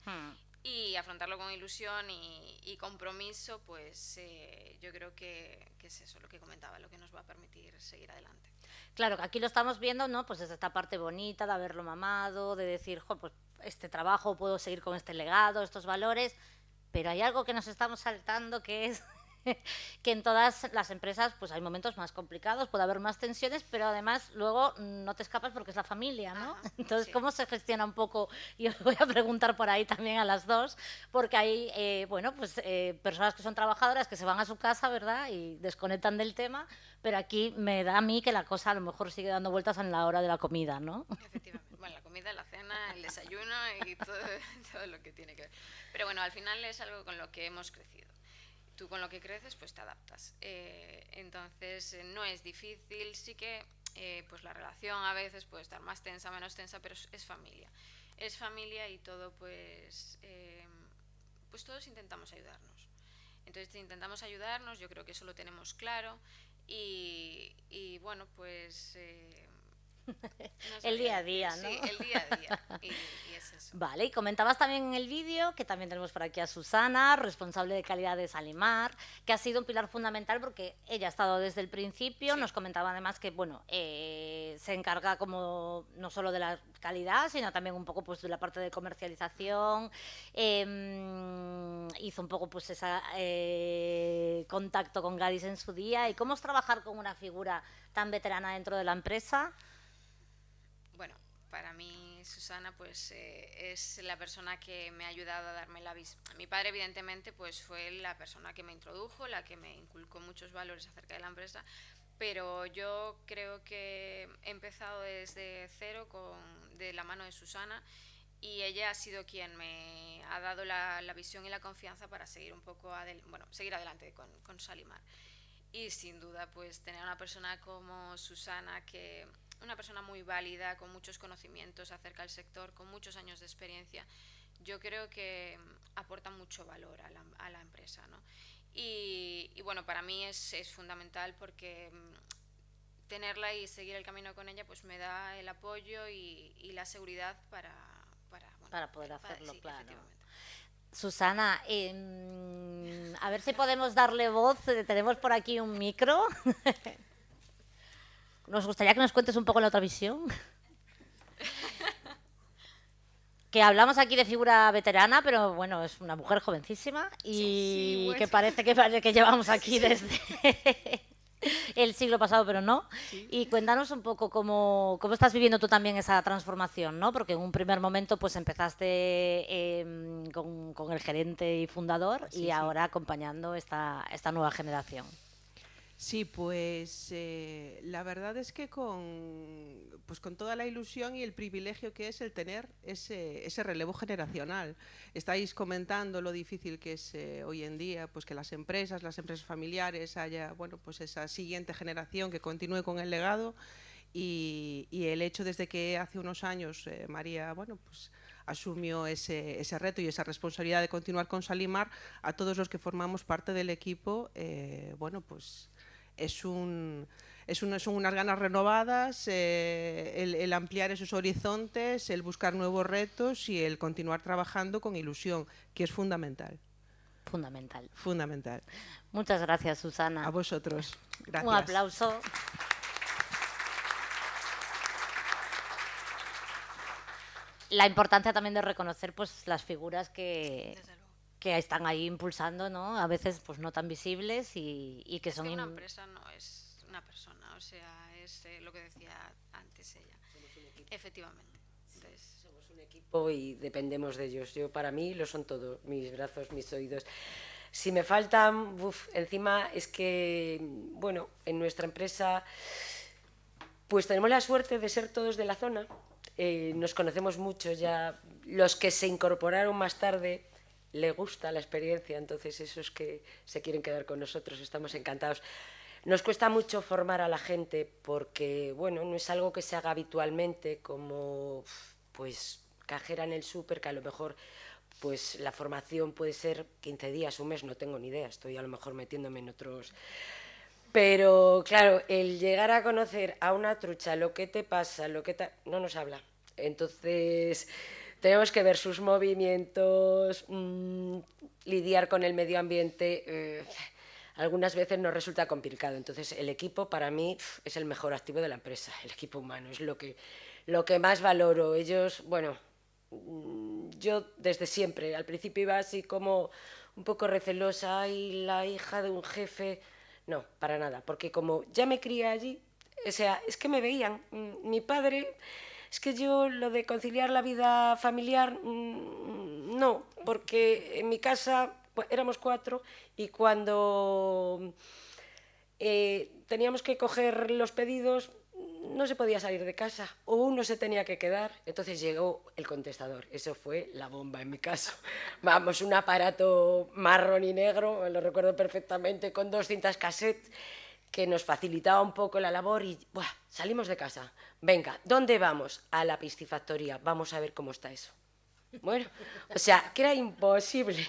Y afrontarlo con ilusión y compromiso, pues yo creo que es eso lo que comentaba, lo que nos va a permitir seguir adelante. Claro, que aquí lo estamos viendo, ¿no? Pues desde esta parte bonita de haberlo mamado, de decir, pues este trabajo, puedo seguir con este legado, estos valores, pero hay algo que nos estamos saltando que es que en todas las empresas pues hay momentos más complicados, puede haber más tensiones, pero además luego no te escapas porque es la familia, ¿no? Entonces, sí. ¿Cómo se gestiona un poco? Y os voy a preguntar por ahí también a las dos, porque hay, personas que son trabajadoras que se van a su casa, ¿verdad? Y desconectan del tema, pero aquí me da a mí que la cosa a lo mejor sigue dando vueltas en la hora de la comida, ¿no? Efectivamente. Bueno, la comida, la cena, el desayuno y todo lo que tiene que ver. Pero bueno, al final es algo con lo que hemos crecido. Tú con lo que creces pues te adaptas, entonces no es difícil, sí que pues la relación a veces puede estar más tensa, menos tensa, pero es familia y todo pues todos intentamos ayudarnos, entonces intentamos ayudarnos, yo creo que eso lo tenemos claro y bueno pues el día a día, ¿no? Sí, el día a día y es eso. Vale, y comentabas también en el vídeo que también tenemos por aquí a Susana, responsable de calidad de Salimar, que ha sido un pilar fundamental porque ella ha estado desde el principio, sí. Nos comentaba además que bueno, se encarga como no solo de la calidad, sino también un poco pues de la parte de comercialización, hizo un poco pues ese contacto con Gadis en su día. ¿Y cómo es trabajar con una figura tan veterana dentro de la empresa? bueno, para mí Susana pues es la persona que me ha ayudado a darme la visión. Mi padre evidentemente pues fue la persona que me introdujo, la que me inculcó muchos valores acerca de la empresa, pero yo creo que he empezado desde cero de la mano de Susana, y ella ha sido quien me ha dado la visión y la confianza para seguir un poco seguir adelante con Salimar. Y sin duda pues tener a una persona como Susana, una persona muy válida, con muchos conocimientos acerca del sector, con muchos años de experiencia, yo creo que aporta mucho valor a la empresa, ¿no? Y bueno, para mí es fundamental, porque tenerla y seguir el camino con ella pues me da el apoyo y la seguridad para poder hacerlo, sí, claro. Susana, a ver si podemos darle voz. Tenemos por aquí un micro. Nos gustaría que nos cuentes un poco la otra visión. Que hablamos aquí de figura veterana, pero bueno, es una mujer jovencísima y bueno, que parece que llevamos aquí desde el siglo pasado, pero no. Sí. Y cuéntanos un poco cómo estás viviendo tú también esa transformación, ¿no? Porque en un primer momento pues empezaste con el gerente y fundador, y ahora acompañando esta nueva generación. Sí, pues la verdad es que con toda la ilusión y el privilegio que es el tener ese relevo generacional. Estáis comentando lo difícil que es hoy en día, pues que las empresas familiares haya, bueno, pues esa siguiente generación que continúe con el legado, y el hecho desde que hace unos años María, bueno, pues asumió ese reto y esa responsabilidad de continuar con Salimar, a todos los que formamos parte del equipo, bueno, pues son unas ganas renovadas, el ampliar esos horizontes, el buscar nuevos retos y el continuar trabajando con ilusión, que es fundamental. Fundamental. Fundamental. Muchas gracias, Susana. A vosotros. Gracias. Un aplauso. La importancia también de reconocer pues las figuras que están ahí impulsando, ¿no? A veces pues no tan visibles y que son... Es que una empresa no es una persona, o sea, es lo que decía antes ella. Efectivamente. Entonces, somos un equipo y dependemos de ellos. Para mí lo son todo, mis brazos, mis oídos. Si me faltan, encima es que, bueno, en nuestra empresa pues tenemos la suerte de ser todos de la zona, nos conocemos mucho ya, los que se incorporaron más tarde le gusta la experiencia, entonces esos que se quieren quedar con nosotros, estamos encantados. Nos cuesta mucho formar a la gente porque, bueno, no es algo que se haga habitualmente, como pues cajera en el súper, que a lo mejor pues la formación puede ser 15 días, un mes, no tengo ni idea, estoy a lo mejor metiéndome en otros... Pero claro, el llegar a conocer a una trucha, lo que te pasa, no nos habla. Entonces tenemos que ver sus movimientos, lidiar con el medio ambiente. Algunas veces nos resulta complicado. Entonces el equipo para mí es el mejor activo de la empresa, el equipo humano, es lo que más valoro. Ellos, bueno, yo desde siempre, al principio iba así como un poco recelosa, y la hija de un jefe... No, para nada, porque como ya me crié allí, o sea, es que me veían. Mi padre, es que yo lo de conciliar la vida familiar, no, porque en mi casa éramos 4 y cuando teníamos que coger los pedidos no se podía salir de casa, o uno se tenía que quedar. Entonces llegó el contestador, eso fue la bomba en mi caso. Vamos, un aparato marrón y negro, lo recuerdo perfectamente, con 2 cintas cassette, que nos facilitaba un poco la labor y ¡buah! Salimos de casa. Venga, ¿dónde vamos? A la piscifactoría, vamos a ver cómo está eso. Bueno, o sea, que era imposible,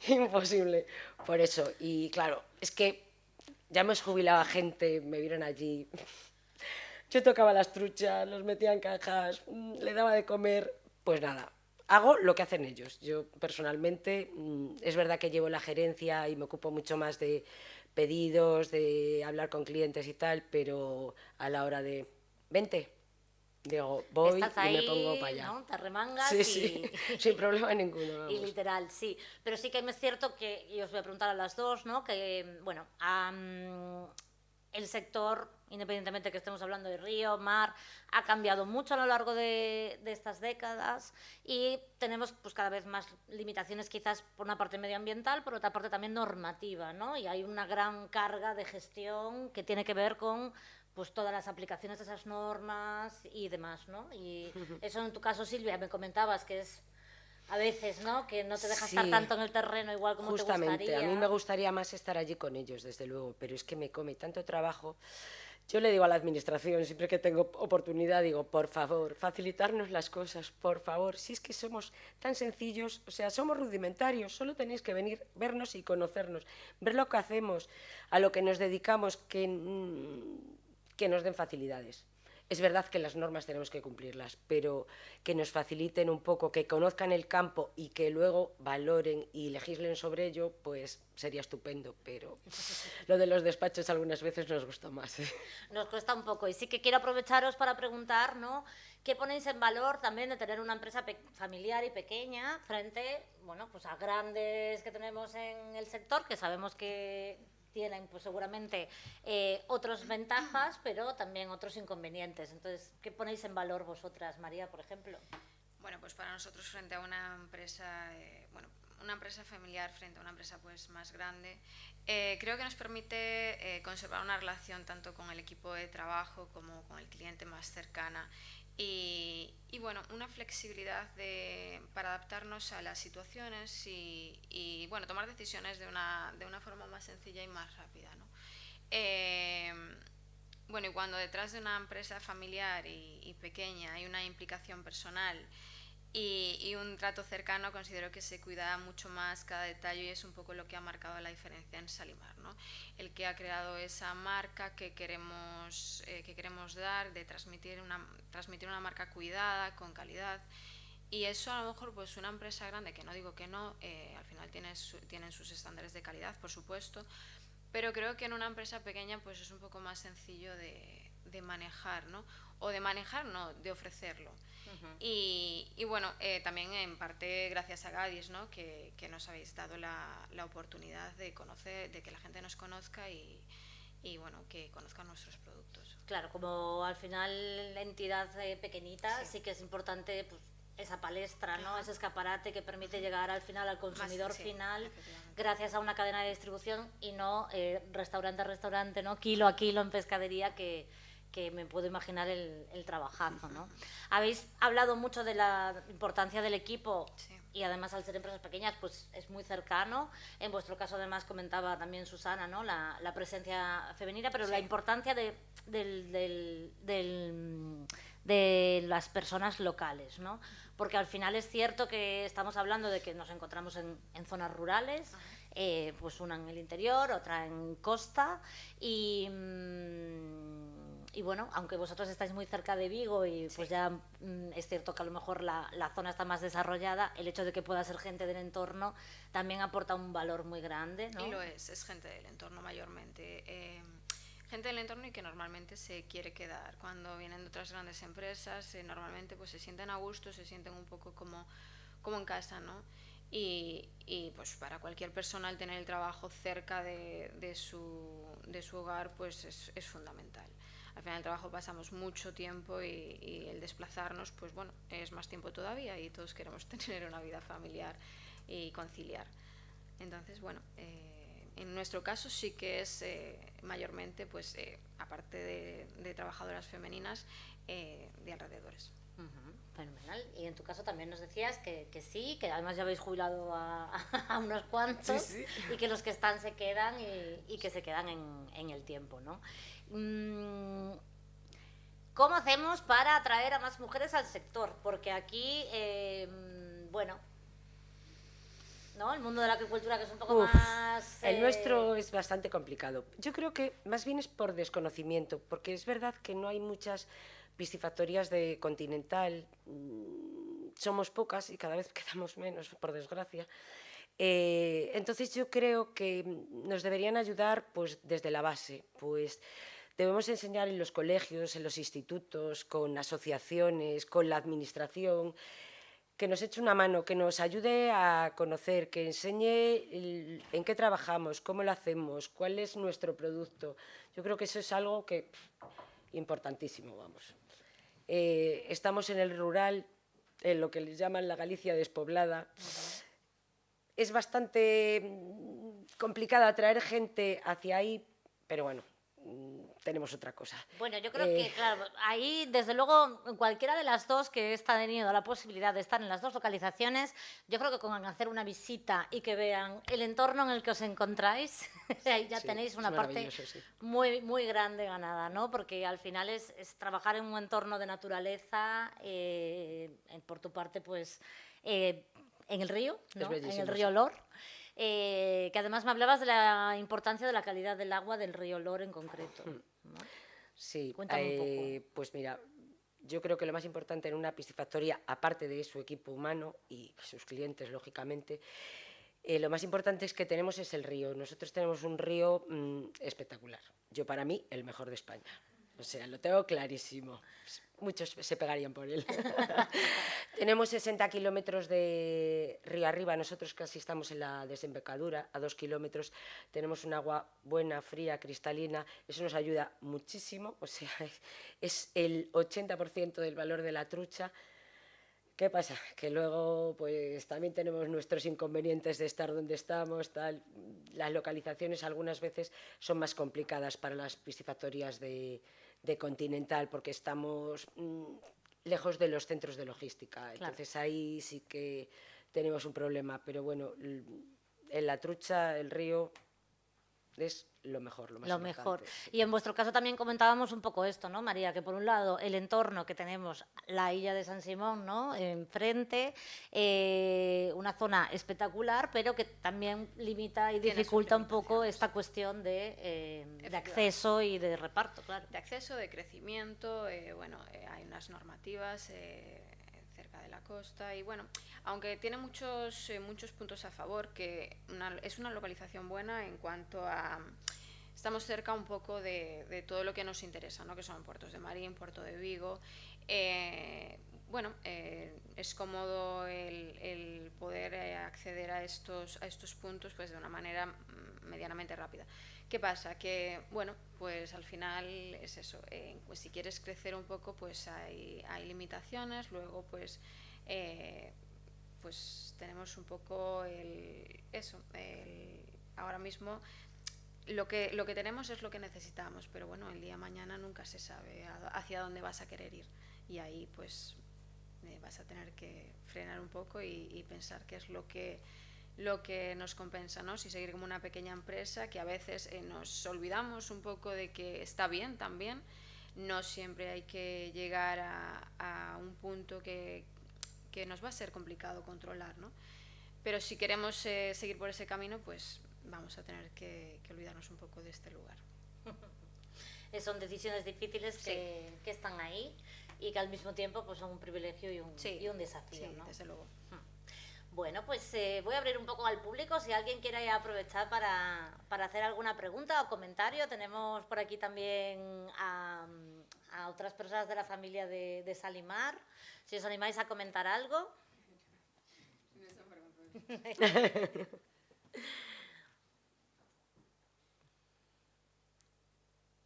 imposible. Por eso, y claro, es que ya hemos jubilado a gente, me vieron allí... Yo tocaba las truchas, los metía en cajas, le daba de comer, pues nada, hago lo que hacen ellos. Yo personalmente, es verdad que llevo la gerencia y me ocupo mucho más de pedidos, de hablar con clientes y tal, pero a la hora de, vente, digo, voy ahí, y me pongo para allá. ¿No? Te remangas sí, sí, sin problema ninguno. Vamos. Y literal, sí. Pero sí que es cierto que, y os voy a preguntar a las dos, ¿no? Que, bueno, el el sector, independientemente que estemos hablando de río, mar, ha cambiado mucho a lo largo de estas décadas y tenemos pues cada vez más limitaciones, quizás por una parte medioambiental, por otra parte también normativa, ¿no? Y hay una gran carga de gestión que tiene que ver con pues todas las aplicaciones de esas normas y demás, ¿no? Y eso en tu caso, Silvia, me comentabas que es a veces, ¿no? Que no te deja estar tanto en el terreno igual como te gustaría. Justamente, a mí me gustaría más estar allí con ellos, desde luego, pero es que me come tanto trabajo. Yo le digo a la administración, siempre que tengo oportunidad, digo, por favor, facilitarnos las cosas, por favor. Si es que somos tan sencillos, o sea, somos rudimentarios, solo tenéis que venir, vernos y conocernos, ver lo que hacemos, a lo que nos dedicamos, que nos den facilidades. Es verdad que las normas tenemos que cumplirlas, pero que nos faciliten un poco, que conozcan el campo y que luego valoren y legislen sobre ello, pues sería estupendo, pero lo de los despachos algunas veces nos gusta más. Nos cuesta un poco y sí que quiero aprovecharos para preguntar, ¿no? ¿Qué ponéis en valor también de tener una empresa familiar y pequeña frente, bueno, pues a grandes que tenemos en el sector, que sabemos que tienen pues seguramente otras ventajas, pero también otros inconvenientes? Entonces, ¿qué ponéis en valor vosotras, María, por ejemplo? Bueno, pues para nosotros frente a una empresa, una empresa familiar frente a una empresa pues más grande, creo que nos permite conservar una relación tanto con el equipo de trabajo como con el cliente más cercana. Y bueno, una flexibilidad para adaptarnos a las situaciones y bueno, tomar decisiones de una forma más sencilla y más rápida, ¿no? Bueno, y cuando detrás de una empresa familiar y pequeña hay una implicación personal y un trato cercano, considero que se cuida mucho más cada detalle y es un poco lo que ha marcado la diferencia en Salimar, ¿no? El que ha creado esa marca que queremos dar, de transmitir una marca cuidada, con calidad. Y eso a lo mejor pues una empresa grande, que no digo que no, al final tienen sus estándares de calidad, por supuesto, pero creo que en una empresa pequeña pues es un poco más sencillo de manejar, ¿no? O de manejar, no, de ofrecerlo. Y bueno, también en parte gracias a Gadis, ¿no? que nos habéis dado la oportunidad de conocer, de que la gente nos conozca y bueno, que conozcan nuestros productos. Claro, como al final la entidad pequeñita, sí que es importante pues esa palestra, ¿no? Ese escaparate que permite llegar al final al consumidor final gracias a una cadena de distribución y no restaurante a restaurante, ¿no? Kilo a kilo en pescadería, que me puedo imaginar el trabajazo, ¿no? Habéis hablado mucho de la importancia del equipo y además al ser empresas pequeñas pues es muy cercano. En vuestro caso además comentaba también Susana, ¿no? la presencia femenina, pero la importancia de las personas locales, ¿no? Porque al final es cierto que estamos hablando de que nos encontramos en zonas rurales, pues una en el interior, otra en costa y bueno, aunque vosotros estáis muy cerca de Vigo y pues ya es cierto que a lo mejor la zona está más desarrollada, el hecho de que pueda ser gente del entorno también aporta un valor muy grande, ¿no? Y lo es gente del entorno mayormente. Gente del entorno y que normalmente se quiere quedar. Cuando vienen de otras grandes empresas, normalmente pues se sienten a gusto, se sienten un poco como en casa, ¿no? Y pues para cualquier persona el tener el trabajo cerca de su hogar pues es fundamental. Al final del trabajo pasamos mucho tiempo y el desplazarnos pues bueno, es más tiempo todavía y todos queremos tener una vida familiar y conciliar. Entonces bueno, en nuestro caso sí que es mayormente, pues aparte de trabajadoras femeninas, de alrededores. Fenomenal. Y en tu caso también nos decías que sí, que además ya habéis jubilado a unos cuantos, sí. Y que los que están se quedan y que se quedan en el tiempo, ¿no? ¿Cómo hacemos para atraer a más mujeres al sector? Porque aquí, bueno, ¿no? El mundo de la acuicultura, que es un poco más... El nuestro es bastante complicado. Yo creo que más bien es por desconocimiento, porque es verdad que no hay muchas piscifactorías de Continental, somos pocas y cada vez quedamos menos, por desgracia. Entonces yo creo que nos deberían ayudar pues desde la base, pues debemos enseñar en los colegios, en los institutos, con asociaciones, con la administración, que nos eche una mano, que nos ayude a conocer, que enseñe en qué trabajamos, cómo lo hacemos, cuál es nuestro producto. Yo creo que eso es algo que importantísimo, vamos. Estamos en el rural, en lo que les llaman la Galicia despoblada. Es bastante complicado atraer gente hacia ahí, pero bueno, tenemos otra cosa. Bueno, yo creo que, claro, ahí, desde luego, cualquiera de las dos que está teniendo la posibilidad de estar en las dos localizaciones, yo creo que con hacer una visita y que vean el entorno en el que os encontráis, ahí ya tenéis una parte muy, muy grande ganada, ¿no? Porque al final es trabajar en un entorno de naturaleza, por tu parte, pues, en el río, ¿no? En el río Lor. Que además me hablabas de la importancia de la calidad del agua del río Lor en concreto, ¿no? Sí, cuéntame un poco. Pues mira, yo creo que lo más importante en una piscifactoría, aparte de su equipo humano y sus clientes, lógicamente, lo más importante es que tenemos es el río. Nosotros tenemos un río espectacular. Yo, para mí, el mejor de España. O sea, lo tengo clarísimo. Muchos se pegarían por él. Tenemos 60 kilómetros de río arriba. Nosotros casi estamos en la desembocadura, a 2 kilómetros. Tenemos un agua buena, fría, cristalina. Eso nos ayuda muchísimo. O sea, es el 80% del valor de la trucha. ¿Qué pasa? Que luego pues también tenemos nuestros inconvenientes de estar donde estamos, tal. Las localizaciones algunas veces son más complicadas para las piscifactorías de Continental porque estamos lejos de los centros de logística. Claro. Entonces ahí sí que tenemos un problema. Pero bueno, en la trucha, el río es lo mejor, lo más importante. Mejor. Y en vuestro caso también comentábamos un poco esto, ¿no, María? Que por un lado el entorno que tenemos, la Illa de San Simón, ¿no?, enfrente, una zona espectacular, pero que también limita y dificulta un poco esta cuestión de acceso y de reparto, claro. De acceso, de crecimiento, bueno, hay unas normativas cerca de la costa y bueno, aunque tiene muchos puntos a favor, que es una localización buena en cuanto a... Estamos cerca un poco de todo lo que nos interesa, ¿no? Que son puertos de Marín, Puerto de Vigo. Bueno, es cómodo el poder acceder a estos puntos pues de una manera medianamente rápida. ¿Qué pasa? Que, bueno, pues al final es eso. Pues si quieres crecer un poco, pues hay limitaciones. Luego, pues tenemos un poco ahora mismo lo que tenemos es lo que necesitamos, pero bueno, el día de mañana nunca se sabe hacia dónde vas a querer ir y ahí pues vas a tener que frenar un poco y pensar qué es lo que nos compensa, ¿no? Si seguir como una pequeña empresa, que a veces nos olvidamos un poco de que está bien también, no siempre hay que llegar a un punto que nos va a ser complicado controlar, ¿no? Pero si queremos seguir por ese camino, pues vamos a tener que olvidarnos un poco de este lugar. Son decisiones difíciles que están ahí y que al mismo tiempo pues, son un privilegio y un desafío, ¿no? Desde luego. Bueno, pues voy a abrir un poco al público. Si alguien quiere aprovechar para hacer alguna pregunta o comentario, tenemos por aquí también a otras personas de la familia de Salimar. Si os animáis a comentar algo.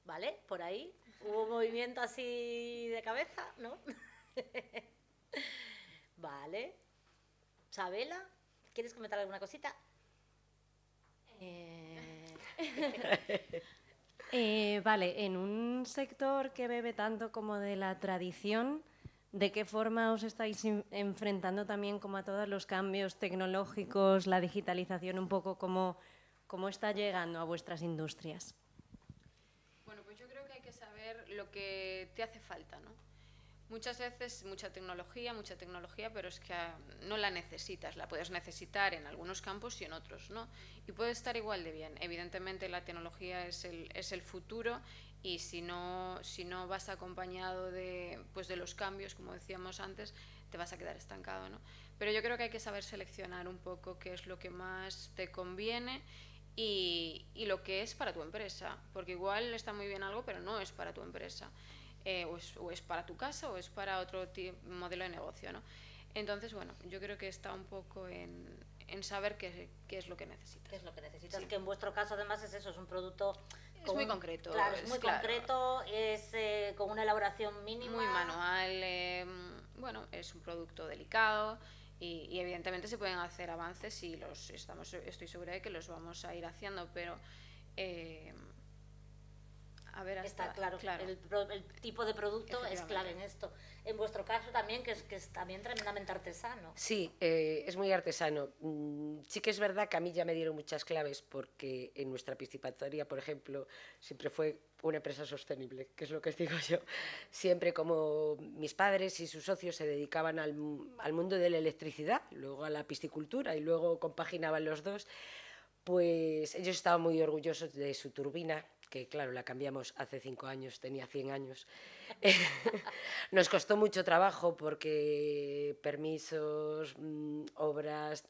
¿Vale? Por ahí. ¿Hubo un movimiento así de cabeza? ¿No? Vale. Sabela, ¿quieres comentar alguna cosita? Vale, en un sector que bebe tanto como de la tradición, ¿de qué forma os estáis enfrentando también como a todos los cambios tecnológicos, la digitalización, un poco cómo está llegando a vuestras industrias? Bueno, pues yo creo que hay que saber lo que te hace falta, ¿no? Muchas veces mucha tecnología, pero es que no la necesitas, la puedes necesitar en algunos campos y en otros no. Y puede estar igual de bien. Evidentemente la tecnología es el futuro y si no vas acompañado de los cambios, como decíamos antes, te vas a quedar estancado, ¿no? Pero yo creo que hay que saber seleccionar un poco qué es lo que más te conviene y lo que es para tu empresa, porque igual está muy bien algo, pero no es para tu empresa. O es para tu casa o es para otro modelo de negocio, ¿no? Entonces, bueno, yo creo que está un poco en saber qué es lo que necesitas. ¿Qué es lo que necesitas? Sí. Que en vuestro caso además es eso, es un producto... Es muy concreto. Claro, es muy concreto, es con una elaboración mínima. Muy manual, bueno, es un producto delicado y evidentemente se pueden hacer avances y estoy segura de que los vamos a ir haciendo, pero... a ver, está claro. El tipo de producto es clave en esto. En vuestro caso también, que es también tremendamente artesano. Sí, es muy artesano. Sí que es verdad que a mí ya me dieron muchas claves, porque en nuestra piscifactoría, por ejemplo, siempre fue una empresa sostenible, que es lo que os digo yo. Siempre, como mis padres y sus socios se dedicaban al mundo de la electricidad, luego a la piscicultura y luego compaginaban los dos, pues ellos estaban muy orgullosos de su turbina, que claro, la cambiamos hace 5 años, tenía 100 años. Nos costó mucho trabajo porque permisos, obras,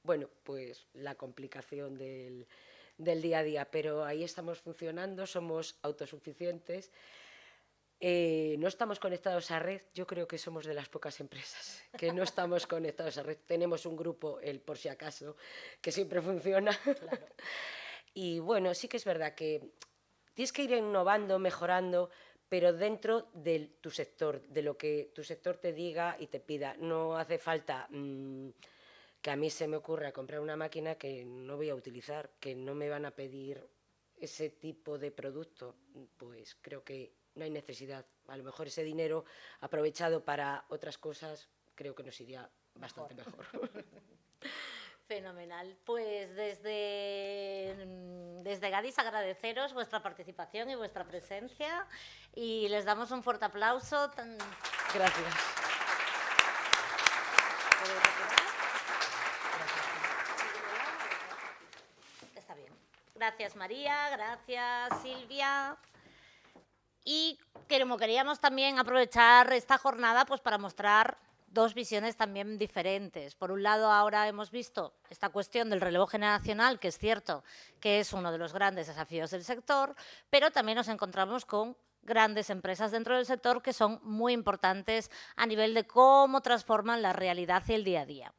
bueno, pues la complicación del día a día, pero ahí estamos funcionando, somos autosuficientes. No estamos conectados a red, yo creo que somos de las pocas empresas que no estamos conectados a red. Tenemos un grupo, el por si acaso, que siempre funciona. Claro. Y bueno, sí que es verdad que tienes que ir innovando, mejorando, pero dentro de tu sector, de lo que tu sector te diga y te pida. No hace falta que a mí se me ocurra comprar una máquina que no voy a utilizar, que no me van a pedir ese tipo de producto. Pues creo que no hay necesidad. A lo mejor ese dinero aprovechado para otras cosas creo que nos iría bastante mejor. Fenomenal. Pues desde Gadis agradeceros vuestra participación y vuestra presencia y les damos un fuerte aplauso. Gracias. Está bien. Gracias María, gracias Silvia. Y queríamos también aprovechar esta jornada pues para mostrar dos visiones también diferentes. Por un lado, ahora hemos visto esta cuestión del relevo generacional, que es cierto que es uno de los grandes desafíos del sector, pero también nos encontramos con grandes empresas dentro del sector que son muy importantes a nivel de cómo transforman la realidad y el día a día.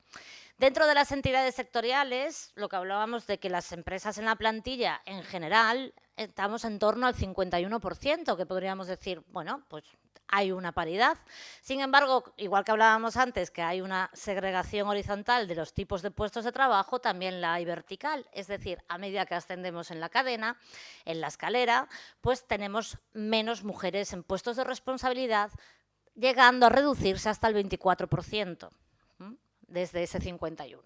Dentro de las entidades sectoriales, lo que hablábamos de que las empresas en la plantilla en general estamos en torno al 51%, que podríamos decir, bueno, pues hay una paridad. Sin embargo, igual que hablábamos antes, que hay una segregación horizontal de los tipos de puestos de trabajo, también la hay vertical. Es decir, a medida que ascendemos en la cadena, en la escalera, pues tenemos menos mujeres en puestos de responsabilidad, llegando a reducirse hasta el 24%, desde ese 51%.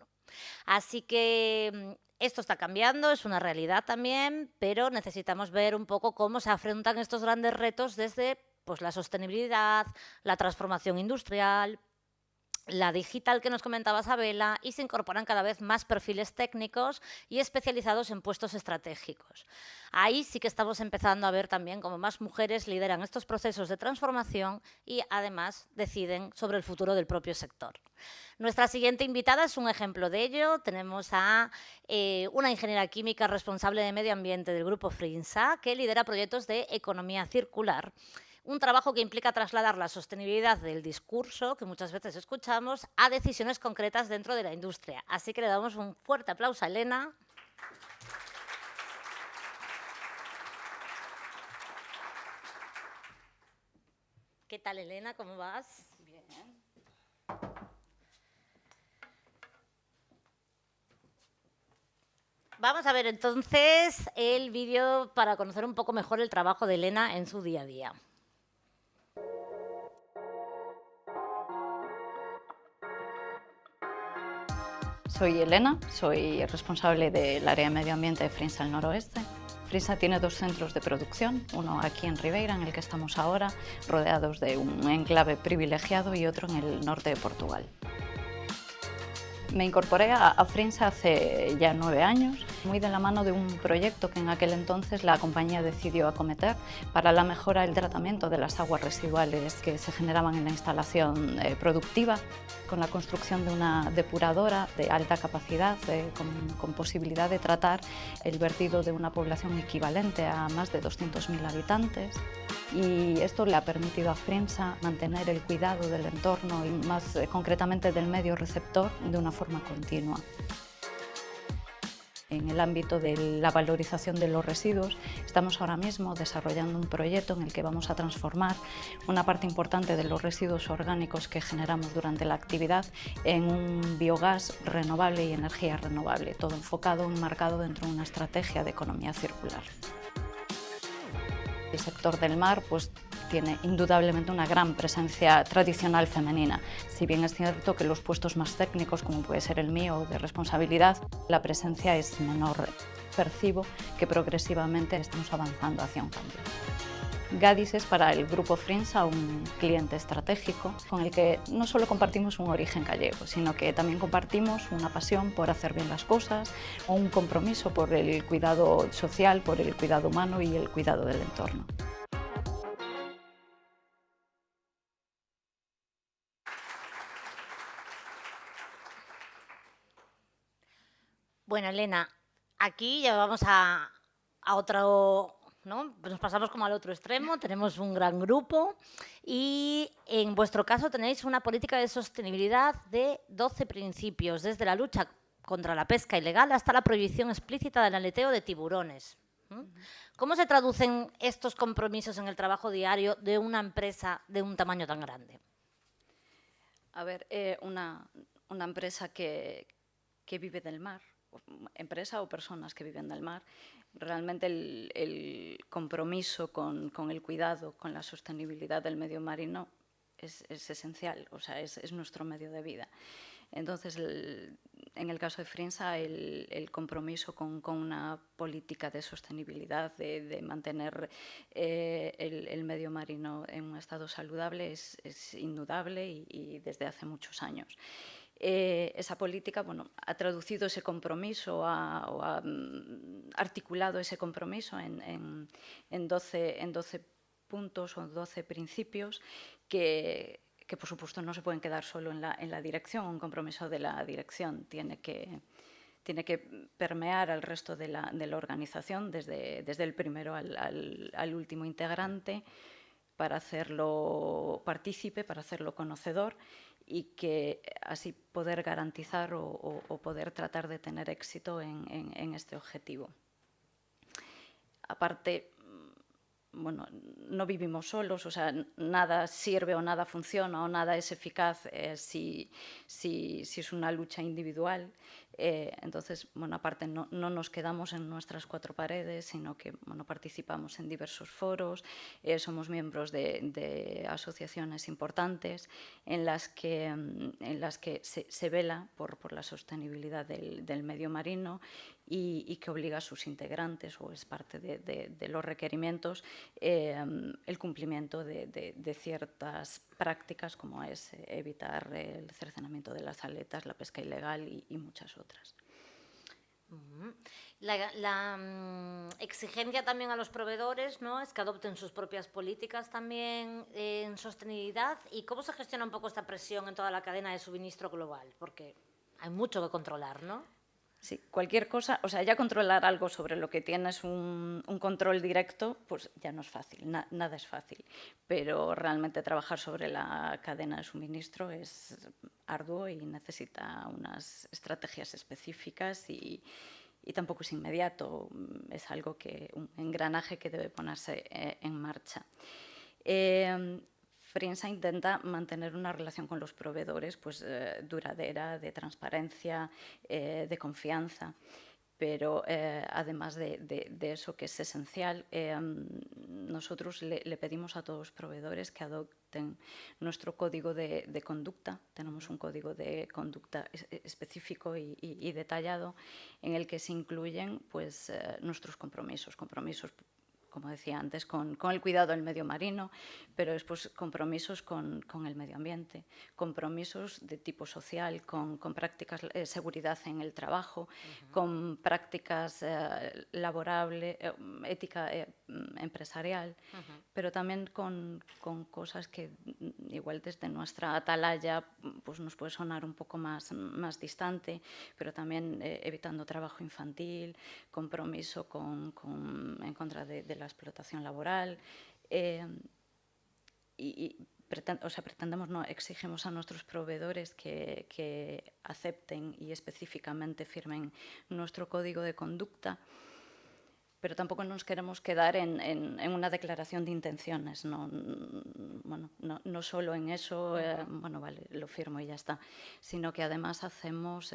Así que esto está cambiando, es una realidad también, pero necesitamos ver un poco cómo se afrontan estos grandes retos desde pues, la sostenibilidad, la transformación industrial, la digital que nos comentaba Isabela, y se incorporan cada vez más perfiles técnicos y especializados en puestos estratégicos. Ahí sí que estamos empezando a ver también cómo más mujeres lideran estos procesos de transformación y además deciden sobre el futuro del propio sector. Nuestra siguiente invitada es un ejemplo de ello. Tenemos a una ingeniera química responsable de medio ambiente del grupo Frinsa, que lidera proyectos de economía circular. Un trabajo que implica trasladar la sostenibilidad del discurso, que muchas veces escuchamos, a decisiones concretas dentro de la industria. Así que le damos un fuerte aplauso a Elena. ¿Qué tal, Elena? ¿Cómo vas? Bien. Vamos a ver entonces el vídeo para conocer un poco mejor el trabajo de Elena en su día a día. Soy Elena, soy responsable del área de medio ambiente de Frinsa del Noroeste. Frinsa tiene 2 centros de producción, uno aquí en Ribeira, en el que estamos ahora, rodeados de un enclave privilegiado, y otro en el norte de Portugal. Me incorporé a Frinsa hace ya 9 años, muy de la mano de un proyecto que en aquel entonces la compañía decidió acometer para la mejora del tratamiento de las aguas residuales que se generaban en la instalación productiva, con la construcción de una depuradora de alta capacidad con posibilidad de tratar el vertido de una población equivalente a más de 200.000 habitantes. y esto le ha permitido a Frinsa mantener el cuidado del entorno y más concretamente del medio receptor de una forma continua. En el ámbito de la valorización de los residuos, estamos ahora mismo desarrollando un proyecto en el que vamos a transformar una parte importante de los residuos orgánicos que generamos durante la actividad en un biogás renovable y energía renovable, todo enfocado, enmarcado dentro de una estrategia de economía circular. El sector del mar pues, tiene indudablemente una gran presencia tradicional femenina. Si bien es cierto que los puestos más técnicos, como puede ser el mío, de responsabilidad, la presencia es menor. Percibo que progresivamente estamos avanzando hacia un cambio. Gadis es para el Grupo Frinsa un cliente estratégico con el que no solo compartimos un origen gallego, sino que también compartimos una pasión por hacer bien las cosas o un compromiso por el cuidado social, por el cuidado humano y el cuidado del entorno. Bueno, Elena, aquí ya vamos a otro... ¿no? Nos pasamos como al otro extremo, tenemos un gran grupo y en vuestro caso tenéis una política de sostenibilidad de 12 principios, desde la lucha contra la pesca ilegal hasta la prohibición explícita del aleteo de tiburones. ¿Cómo se traducen estos compromisos en el trabajo diario de una empresa de un tamaño tan grande? A ver, una empresa que vive del mar, empresa o personas que viven del mar, realmente el compromiso con el cuidado, con la sostenibilidad del medio marino es esencial, o sea, es nuestro medio de vida. Entonces, en el caso de Frinsa, el compromiso con una política de sostenibilidad, de mantener el medio marino en un estado saludable es indudable y desde hace muchos años. Esa política bueno, ha traducido ese compromiso o ha articulado ese compromiso en 12 puntos o 12 principios que por supuesto no se pueden quedar solo en la dirección. Un compromiso de la dirección tiene que permear al resto de la organización, desde el primero al último integrante, para hacerlo partícipe, para hacerlo conocedor y que así poder garantizar o poder tratar de tener éxito en este objetivo. Aparte, bueno, no vivimos solos, o sea, nada sirve o nada funciona o nada es eficaz si es una lucha individual. Entonces, bueno, aparte no nos quedamos en nuestras cuatro paredes, sino que bueno, participamos en diversos foros, somos miembros de asociaciones importantes en las que se vela por la sostenibilidad del medio marino y que obliga a sus integrantes, o es parte de los requerimientos, el cumplimiento de ciertas prácticas, como es evitar el cercenamiento de las aletas, la pesca ilegal y muchas otras. La exigencia también a los proveedores, ¿no?, es que adopten sus propias políticas también en sostenibilidad. ¿Y cómo se gestiona un poco esta presión en toda la cadena de suministro global? Porque hay mucho que controlar, ¿no? Sí, cualquier cosa, o sea, ya controlar algo sobre lo que tienes un control directo, pues ya no es fácil, nada es fácil. Pero realmente trabajar sobre la cadena de suministro es arduo y necesita unas estrategias específicas y tampoco es inmediato, es algo un engranaje que debe ponerse en marcha. Frinsa intenta mantener una relación con los proveedores pues, duradera, de transparencia, de confianza, pero además de eso, que es esencial, nosotros le pedimos a todos los proveedores que adopten nuestro código de conducta. Tenemos un código de conducta específico y detallado en el que se incluyen pues, nuestros compromisos, como decía antes, con el cuidado del medio marino, pero después compromisos con el medio ambiente, compromisos de tipo social, con prácticas de seguridad en el trabajo, con prácticas laborables, ética empresarial, pero también con cosas que igual desde nuestra atalaya pues nos puede sonar un poco más distante, pero también evitando trabajo infantil, compromiso en contra de la explotación laboral, Pretendemos, no, exigimos a nuestros proveedores que acepten y específicamente firmen nuestro código de conducta, pero tampoco nos queremos quedar en una declaración de intenciones, no solo en eso, bueno, vale, lo firmo y ya está, sino que además hacemos...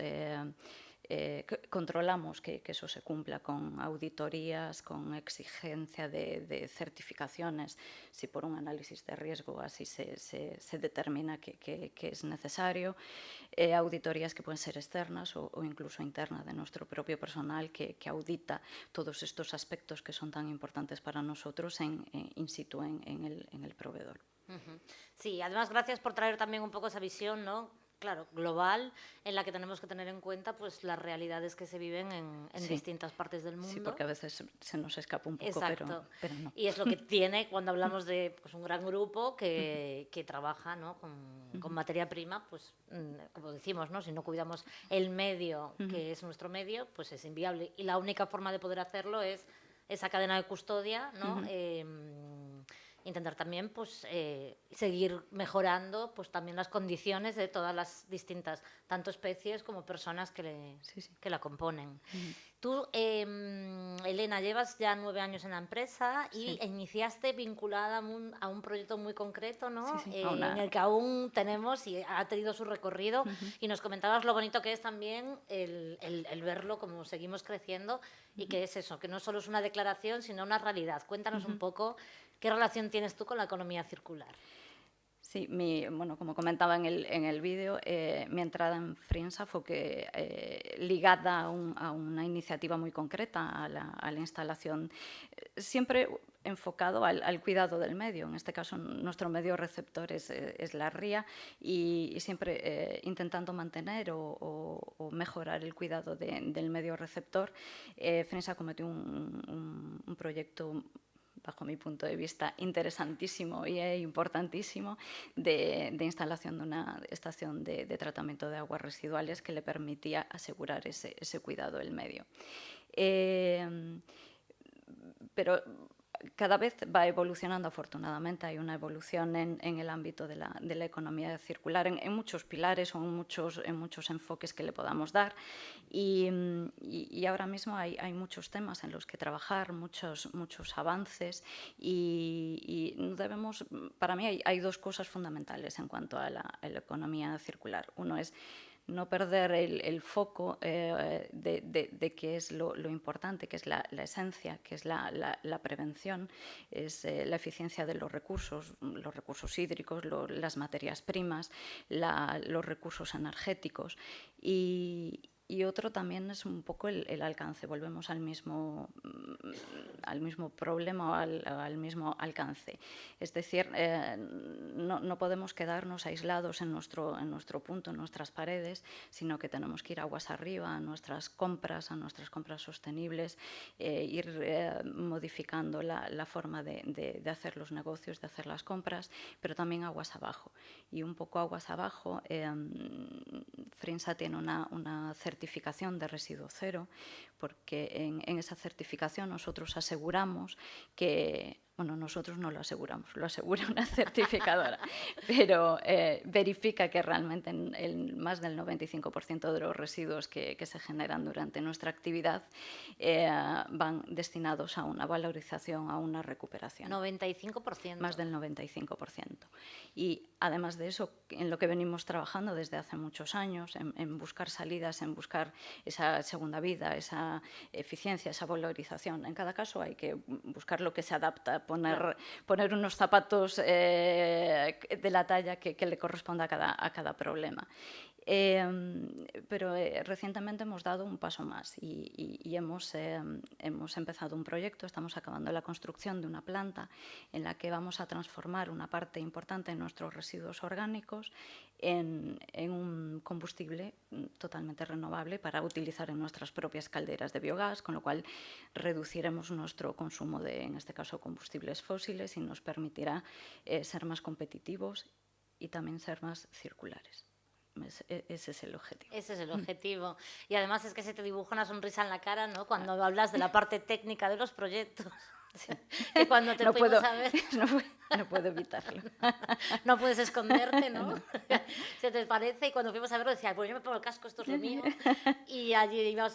controlamos que eso se cumpla con auditorías, con exigencia de certificaciones, si por un análisis de riesgo así se determina que es necesario, auditorías que pueden ser externas o incluso internas de nuestro propio personal que audita todos estos aspectos que son tan importantes para nosotros in situ en el proveedor. Sí, además gracias por traer también un poco esa visión, ¿no? Claro, global, en la que tenemos que tener en cuenta pues las realidades que se viven en distintas partes del mundo. Sí, porque a veces se nos escapa un poco, pero no. Y es lo que tiene cuando hablamos de pues, un gran grupo que trabaja, ¿no? con materia prima, pues como decimos, ¿no? Si no cuidamos el medio, que es nuestro medio, pues es inviable. Y la única forma de poder hacerlo es esa cadena de custodia, ¿no? Intentar también pues, seguir mejorando pues, también las condiciones de todas las distintas, tanto especies como personas que la componen. Tú, Elena, llevas ya 9 años en la empresa y iniciaste vinculada a un proyecto muy concreto, ¿no? En el que aún tenemos y ha tenido su recorrido, y nos comentabas lo bonito que es también el verlo como seguimos creciendo y que es eso, que no solo es una declaración, sino una realidad. Cuéntanos un poco qué relación tienes tú con la economía circular. Sí, bueno, como comentaba en el vídeo, mi entrada en Frinsa fue ligada a una iniciativa muy concreta, a la instalación, siempre enfocado al cuidado del medio. En este caso, nuestro medio receptor es la ría, y siempre intentando mantener o mejorar el cuidado del medio receptor. Frinsa cometió un proyecto, bajo mi punto de vista, interesantísimo y importantísimo de instalación de una estación de tratamiento de aguas residuales que le permitía asegurar ese cuidado del medio. Pero cada vez va evolucionando, afortunadamente. Hay una evolución en el ámbito de la economía circular en muchos pilares o en muchos enfoques que le podamos dar, y ahora mismo hay muchos temas en los que trabajar, muchos avances, y debemos, para mí hay 2 cosas fundamentales en cuanto a la economía circular. Uno es no perder el foco de qué es lo importante, que es la esencia, que es la prevención, es la eficiencia de los recursos hídricos, las materias primas, los recursos energéticos, y otro también es un poco el alcance. Volvemos al mismo problema o al mismo alcance. Es decir, no podemos quedarnos aislados en nuestro punto, en nuestras paredes, sino que tenemos que ir aguas arriba a nuestras compras sostenibles, ir modificando la forma de hacer los negocios, de hacer las compras, pero también aguas abajo. Y un poco aguas abajo, Frinsa tiene una certificación de residuo cero, porque en esa certificación nosotros aseguramos que, bueno, nosotros no lo aseguramos, lo asegura una certificadora, pero verifica que realmente más del 95% de los residuos que se generan durante nuestra actividad van destinados a una valorización, a una recuperación. 95%. Más del 95%. Y además de eso, en lo que venimos trabajando desde hace muchos años, en buscar salidas, en buscar esa segunda vida, esa eficiencia, esa valorización. En cada caso hay que buscar lo que se adapta, poner unos zapatos de la talla que le corresponda a cada problema. Pero recientemente hemos dado un paso más y hemos empezado un proyecto. Estamos acabando la construcción de una planta en la que vamos a transformar una parte importante de nuestros residuos orgánicos en un combustible totalmente renovable para utilizar en nuestras propias calderas de biogás, con lo cual reduciremos nuestro consumo de, en este caso, combustibles fósiles, y nos permitirá ser más competitivos y también ser más circulares. Ese es el objetivo. Ese es el objetivo. Y además es que se te dibuja una sonrisa en la cara, ¿no? Cuando hablas de la parte técnica de los proyectos. Que cuando te No fuimos puedo, a ver... no puedo evitarlo. No puedes esconderte, ¿no? Se te parece, y cuando fuimos a verlo decía, pues yo me pongo el casco, esto es lo mío, y allí íbamos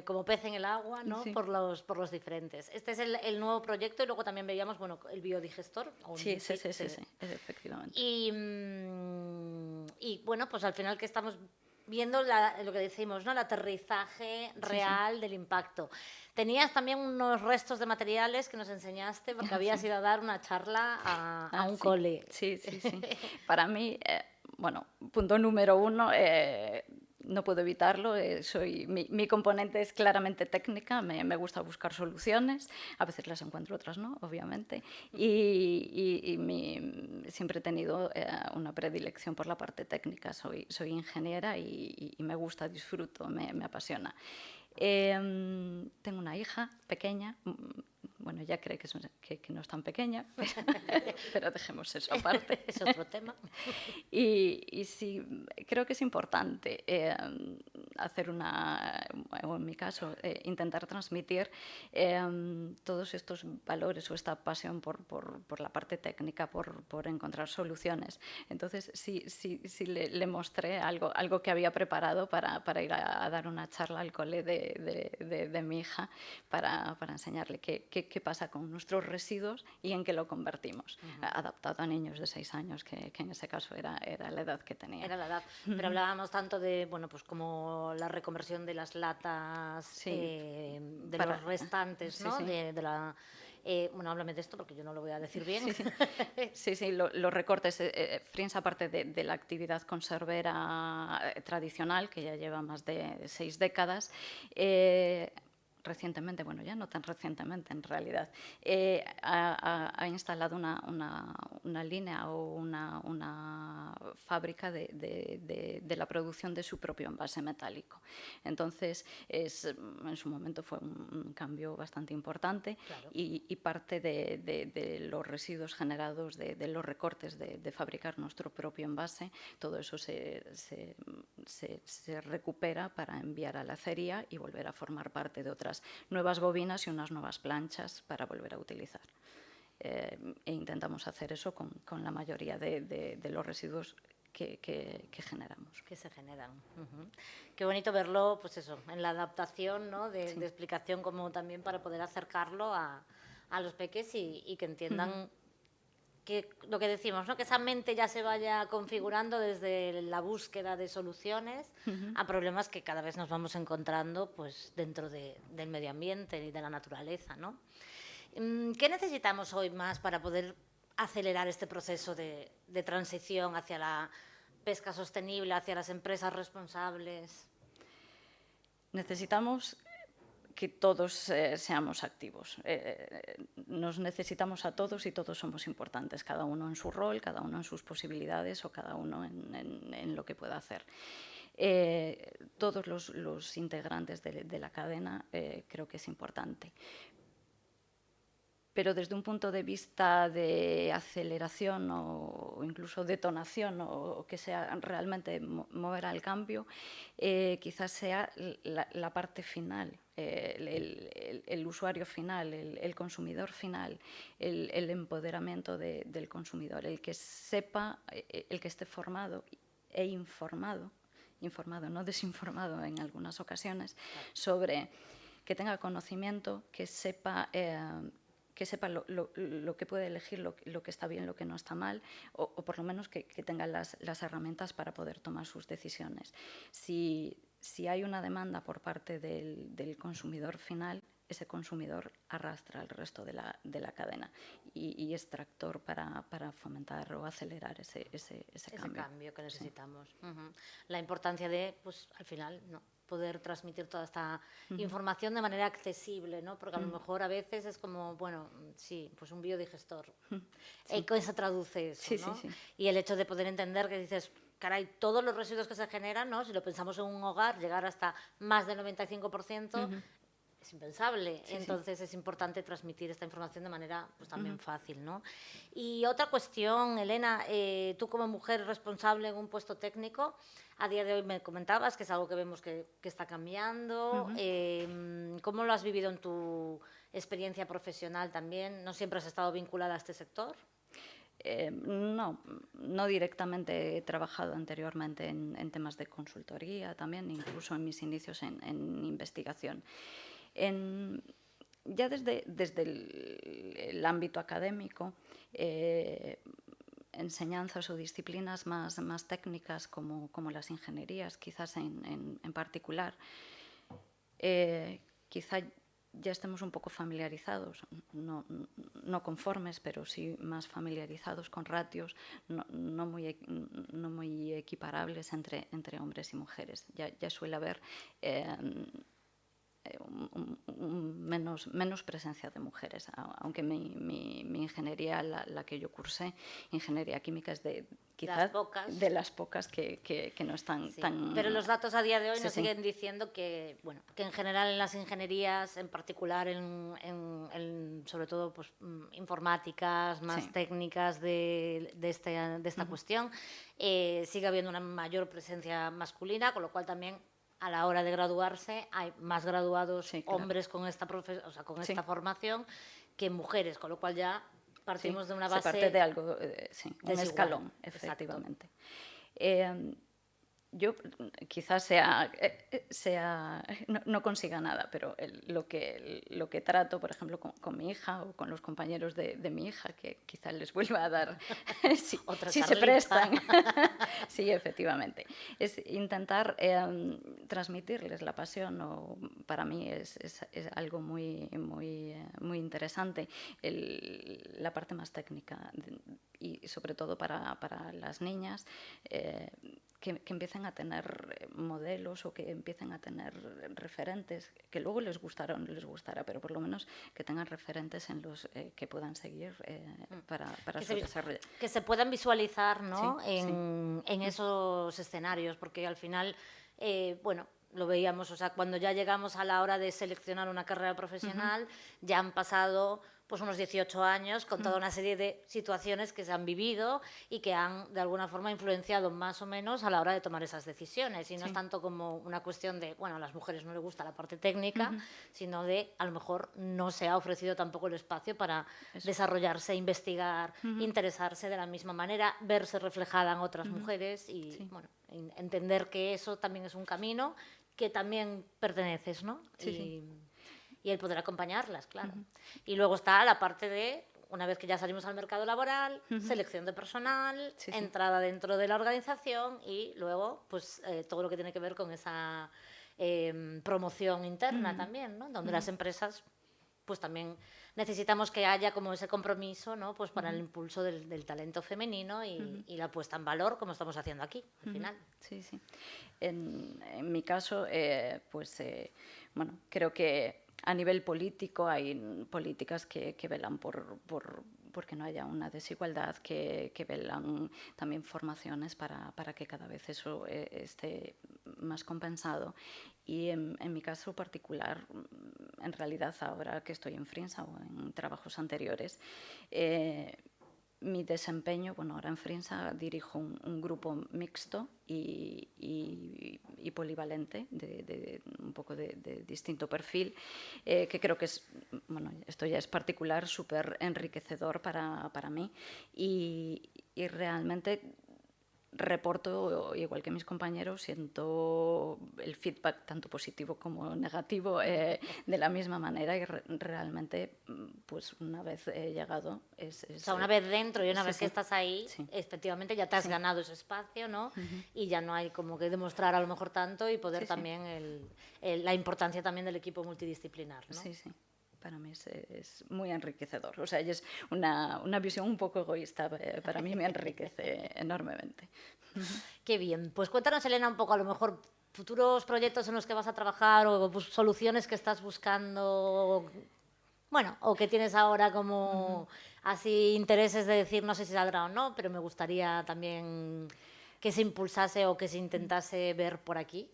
como pez en el agua, ¿no? Sí. Por los diferentes. Este es el nuevo proyecto, y luego también veíamos, bueno, el biodigestor. Sí, efectivamente. Y bueno, pues al final que estamos viendo lo que decimos, ¿no? El aterrizaje real del impacto. Tenías también unos restos de materiales que nos enseñaste porque habías ido a dar una charla a un cole. Sí. Para mí, bueno, punto número 1, no puedo evitarlo. Mi componente es claramente técnica, me gusta buscar soluciones, a veces las encuentro, otras no, obviamente, y siempre he tenido una predilección por la parte técnica. Soy ingeniera y me gusta, disfruto, me apasiona. Tengo una hija pequeña, bueno, ya cree que no es tan pequeña, pero dejemos eso aparte. Es otro tema. Y sí, creo que es importante hacer o en mi caso, intentar transmitir todos estos valores o esta pasión por la parte técnica, por encontrar soluciones. Entonces, sí le mostré algo que había preparado para ir a dar una charla al cole de mi hija, para enseñarle qué pasa con nuestros residuos y en qué lo convertimos, adaptado a niños de 6 años, que en ese caso era la edad que tenía. Era la edad, pero hablábamos tanto de, bueno, pues como la reconversión de las latas, de los restantes, ¿no? Sí. Bueno, háblame de esto porque yo no lo voy a decir bien. Sí, los recortes. Friens, aparte de la actividad conservera tradicional, que ya lleva más de 6 décadas, recientemente, bueno, ya no tan recientemente en realidad, ha instalado una línea o una fábrica de la producción de su propio envase metálico. Entonces, en su momento fue un cambio bastante importante. Claro. Y parte de los residuos generados de los recortes de fabricar nuestro propio envase, todo eso se recupera para enviar a la acería y volver a formar parte de otras nuevas bobinas y unas nuevas planchas para volver a utilizar. E intentamos hacer eso con la mayoría de los residuos que generamos. Que se generan. Qué bonito verlo, pues eso, en la adaptación, ¿no? de explicación, como también para poder acercarlo a los peques y que entiendan que lo que decimos, ¿no? Que esa mente ya se vaya configurando desde la búsqueda de soluciones a problemas que cada vez nos vamos encontrando, pues, dentro del medio ambiente y de la naturaleza, ¿no? ¿Qué necesitamos hoy más para poder acelerar este proceso de transición hacia la pesca sostenible, hacia las empresas responsables? Necesitamos que todos seamos activos. Nos necesitamos a todos y todos somos importantes, cada uno en su rol, cada uno en sus posibilidades o cada uno en lo que pueda hacer. Todos los integrantes de la cadena creo que es importante. Pero desde un punto de vista de aceleración o incluso detonación o que sea realmente mover al cambio, quizás sea la parte final, el usuario final, el consumidor final, el empoderamiento del consumidor, el que sepa, el que esté formado e informado, no desinformado en algunas ocasiones, sobre que tenga conocimiento, que sepa lo que puede elegir, lo que está bien, lo que no está mal, o por lo menos que tenga las herramientas para poder tomar sus decisiones. Si hay una demanda por parte del consumidor final, ese consumidor arrastra al resto de la cadena y es tractor para fomentar o acelerar ese cambio que necesitamos. La importancia de, pues al final, no, poder transmitir toda esta información de manera accesible, ¿no? Porque a lo mejor a veces es como, bueno, sí, pues un biodigestor. ¿Cómo se traduce eso, no? Sí. Y el hecho de poder entender que dices, caray, todos los residuos que se generan, ¿no? Si lo pensamos en un hogar, llegar hasta más del 95%, es impensable. Entonces es importante transmitir esta información de manera, pues, también fácil, ¿no? Y otra cuestión, Elena, tú como mujer responsable en un puesto técnico, a día de hoy me comentabas que es algo que vemos que está cambiando. ¿Cómo lo has vivido en experiencia profesional también. ¿No siempre has estado vinculada a este sector? No directamente. He trabajado anteriormente en temas de consultoría también, incluso en mis inicios en investigación. Ya desde el ámbito académico, enseñanzas o disciplinas más técnicas como las ingenierías, quizás en particular, quizá ya estemos un poco familiarizados, no conformes, pero sí más familiarizados con ratios no muy equiparables entre hombres y mujeres. Ya suele haber menos presencia de mujeres, aunque mi ingeniería, la que yo cursé, ingeniería química, es de las pocas que no están tan... Pero los datos a día de hoy nos siguen diciendo que en general en las ingenierías, en particular sobre todo pues, informáticas, más técnicas de esta cuestión, sigue habiendo una mayor presencia masculina, con lo cual también a la hora de graduarse hay más graduados hombres con esta formación que mujeres, con lo cual ya partimos de una base... Se parte de algo, un escalón, efectivamente. Yo quizás no consiga nada, pero lo que trato, por ejemplo, con mi hija o con los compañeros de mi hija, que quizás les vuelva a dar, si se prestan, sí, efectivamente, es intentar transmitirles la pasión. Para mí es algo muy interesante, la parte más técnica, y sobre todo para las niñas, que empiecen a tener modelos o que empiecen a tener referentes, que luego les gustará o no les gustará, pero por lo menos que tengan referentes en los que puedan seguir para su desarrollo. Que se puedan visualizar, ¿no? en esos escenarios, porque al final, lo veíamos, o sea, cuando ya llegamos a la hora de seleccionar una carrera profesional, ya han pasado pues unos 18 años con toda una serie de situaciones que se han vivido y que han de alguna forma influenciado más o menos a la hora de tomar esas decisiones, y no es tanto como una cuestión de, a las mujeres no les gusta la parte técnica, sino de, a lo mejor no se ha ofrecido tampoco el espacio para desarrollarse, investigar, interesarse de la misma manera, verse reflejada en otras mujeres y entender que eso también es un camino que también perteneces, ¿no? Y el poder acompañarlas, claro. Y luego está la parte de, una vez que ya salimos al mercado laboral, selección de personal, entrada dentro de la organización y luego pues todo lo que tiene que ver con esa promoción interna también, ¿no? Donde las empresas pues también necesitamos que haya como ese compromiso, ¿no? Pues para el impulso del talento femenino y la puesta en valor, como estamos haciendo aquí, al final. Sí. En mi caso, creo que a nivel político hay políticas que velan porque no haya una desigualdad, que velan también formaciones para que cada vez eso esté más compensado. Y en mi caso particular, en realidad ahora que estoy en Frinsa o en trabajos anteriores, mi desempeño, ahora en Frinsa dirijo un grupo mixto y polivalente, de un poco de distinto perfil, que creo que es, esto ya es particular, súper enriquecedor para mí y realmente reporto, igual que mis compañeros, siento el feedback tanto positivo como negativo de la misma manera y realmente, pues una vez llegado... O sea, una vez dentro y una vez que estás ahí, efectivamente ya te has ganado ese espacio, ¿no? Y ya no hay como que demostrar a lo mejor tanto y poder también la importancia también del equipo multidisciplinar, ¿no? Sí. Para mí es muy enriquecedor. O sea, es una visión un poco egoísta. Para mí me enriquece enormemente. Qué bien. Pues cuéntanos, Elena, un poco a lo mejor futuros proyectos en los que vas a trabajar o pues, soluciones que estás buscando, o que tienes ahora como así intereses de decir, no sé si saldrá o no, pero me gustaría también que se impulsase o que se intentase ver por aquí.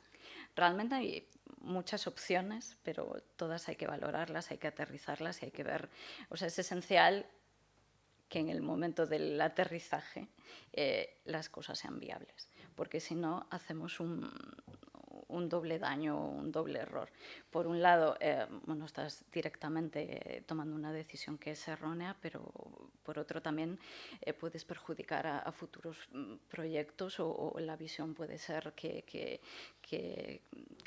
Realmente hay muchas opciones, pero todas hay que valorarlas, hay que aterrizarlas y hay que ver. O sea, es esencial que en el momento del aterrizaje las cosas sean viables, porque si no hacemos un doble daño, un doble error. Por un lado, bueno, estás directamente tomando una decisión que es errónea, pero por otro también puedes perjudicar a futuros proyectos o la visión puede ser que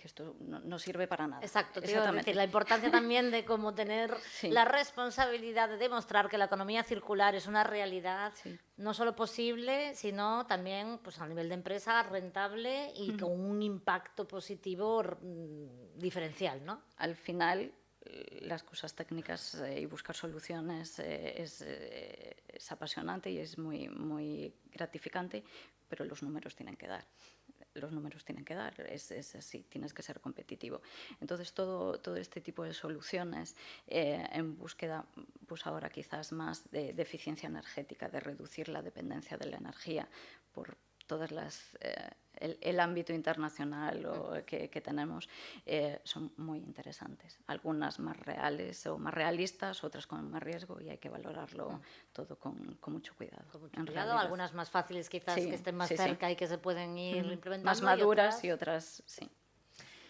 esto no sirve para nada. Exacto, te iba a decir, la importancia también de cómo tener la responsabilidad de demostrar que la economía circular es una realidad no solo posible, sino también pues, a nivel de empresa rentable y con un impacto positivo diferencial, ¿no? Al final, las cosas técnicas y buscar soluciones es apasionante y es muy gratificante, pero los números tienen que dar. Los números tienen que dar, es así, tienes que ser competitivo. Entonces, todo este tipo de soluciones en búsqueda, pues ahora quizás más de eficiencia energética, de reducir la dependencia de la energía por todas el ámbito internacional que tenemos, son muy interesantes. Algunas más reales o más realistas, otras con más riesgo y hay que valorarlo todo con mucho cuidado. Algunas más fáciles quizás que estén más cerca y que se pueden ir implementando. Más maduras y otras sí.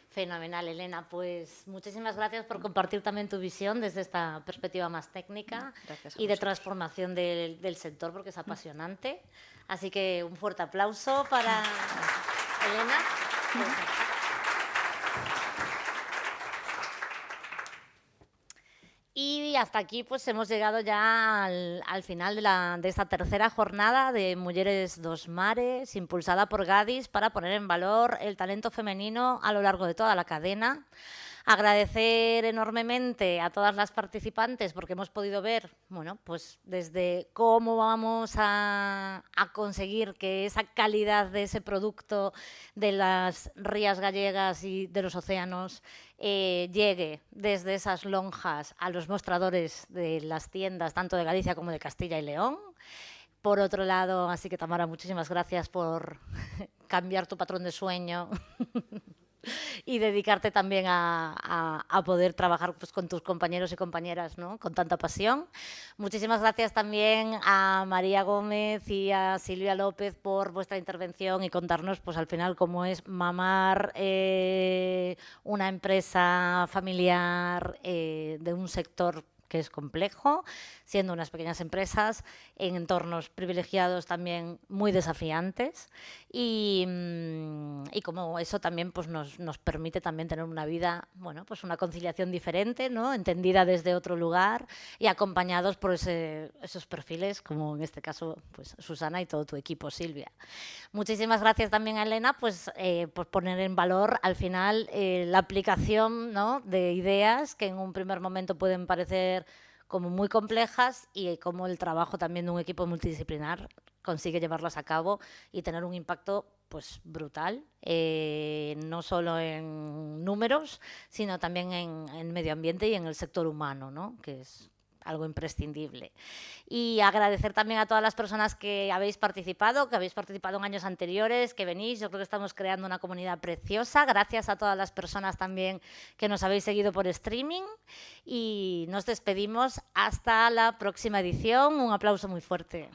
Fenomenal, Elena. Pues muchísimas gracias por compartir también tu visión desde esta perspectiva más técnica y de transformación del sector, porque es apasionante. Así que un fuerte aplauso para Elena. Y hasta aquí pues hemos llegado ya al final de esta tercera jornada de Mujeres dos Mares, impulsada por Gadis para poner en valor el talento femenino a lo largo de toda la cadena. Agradecer enormemente a todas las participantes porque hemos podido ver, bueno, pues desde cómo vamos a conseguir que esa calidad de ese producto de las rías gallegas y de los océanos llegue desde esas lonjas a los mostradores de las tiendas, tanto de Galicia como de Castilla y León. Por otro lado, así que Tamara, muchísimas gracias por cambiar tu patrón de sueño y dedicarte también a poder trabajar pues, con tus compañeros y compañeras, ¿no? Con tanta pasión. Muchísimas gracias también a María Gómez y a Silvia López por vuestra intervención y contarnos pues, al final cómo es mamar una empresa familiar de un sector que es complejo, siendo unas pequeñas empresas en entornos privilegiados también muy desafiantes y como eso también pues nos permite también tener una vida, bueno, pues una conciliación diferente, ¿no? Entendida desde otro lugar y acompañados por esos perfiles como en este caso pues Susana y todo tu equipo, Silvia. Muchísimas gracias también a Elena pues por poner en valor al final la aplicación, ¿no? De ideas que en un primer momento pueden parecer como muy complejas y cómo el trabajo también de un equipo multidisciplinar consigue llevarlas a cabo y tener un impacto pues brutal, no solo en números, sino también en medio ambiente y en el sector humano, ¿no? Que es algo imprescindible. Y agradecer también a todas las personas que habéis participado en años anteriores, que venís. Yo creo que estamos creando una comunidad preciosa. Gracias a todas las personas también que nos habéis seguido por streaming. Y nos despedimos hasta la próxima edición. Un aplauso muy fuerte.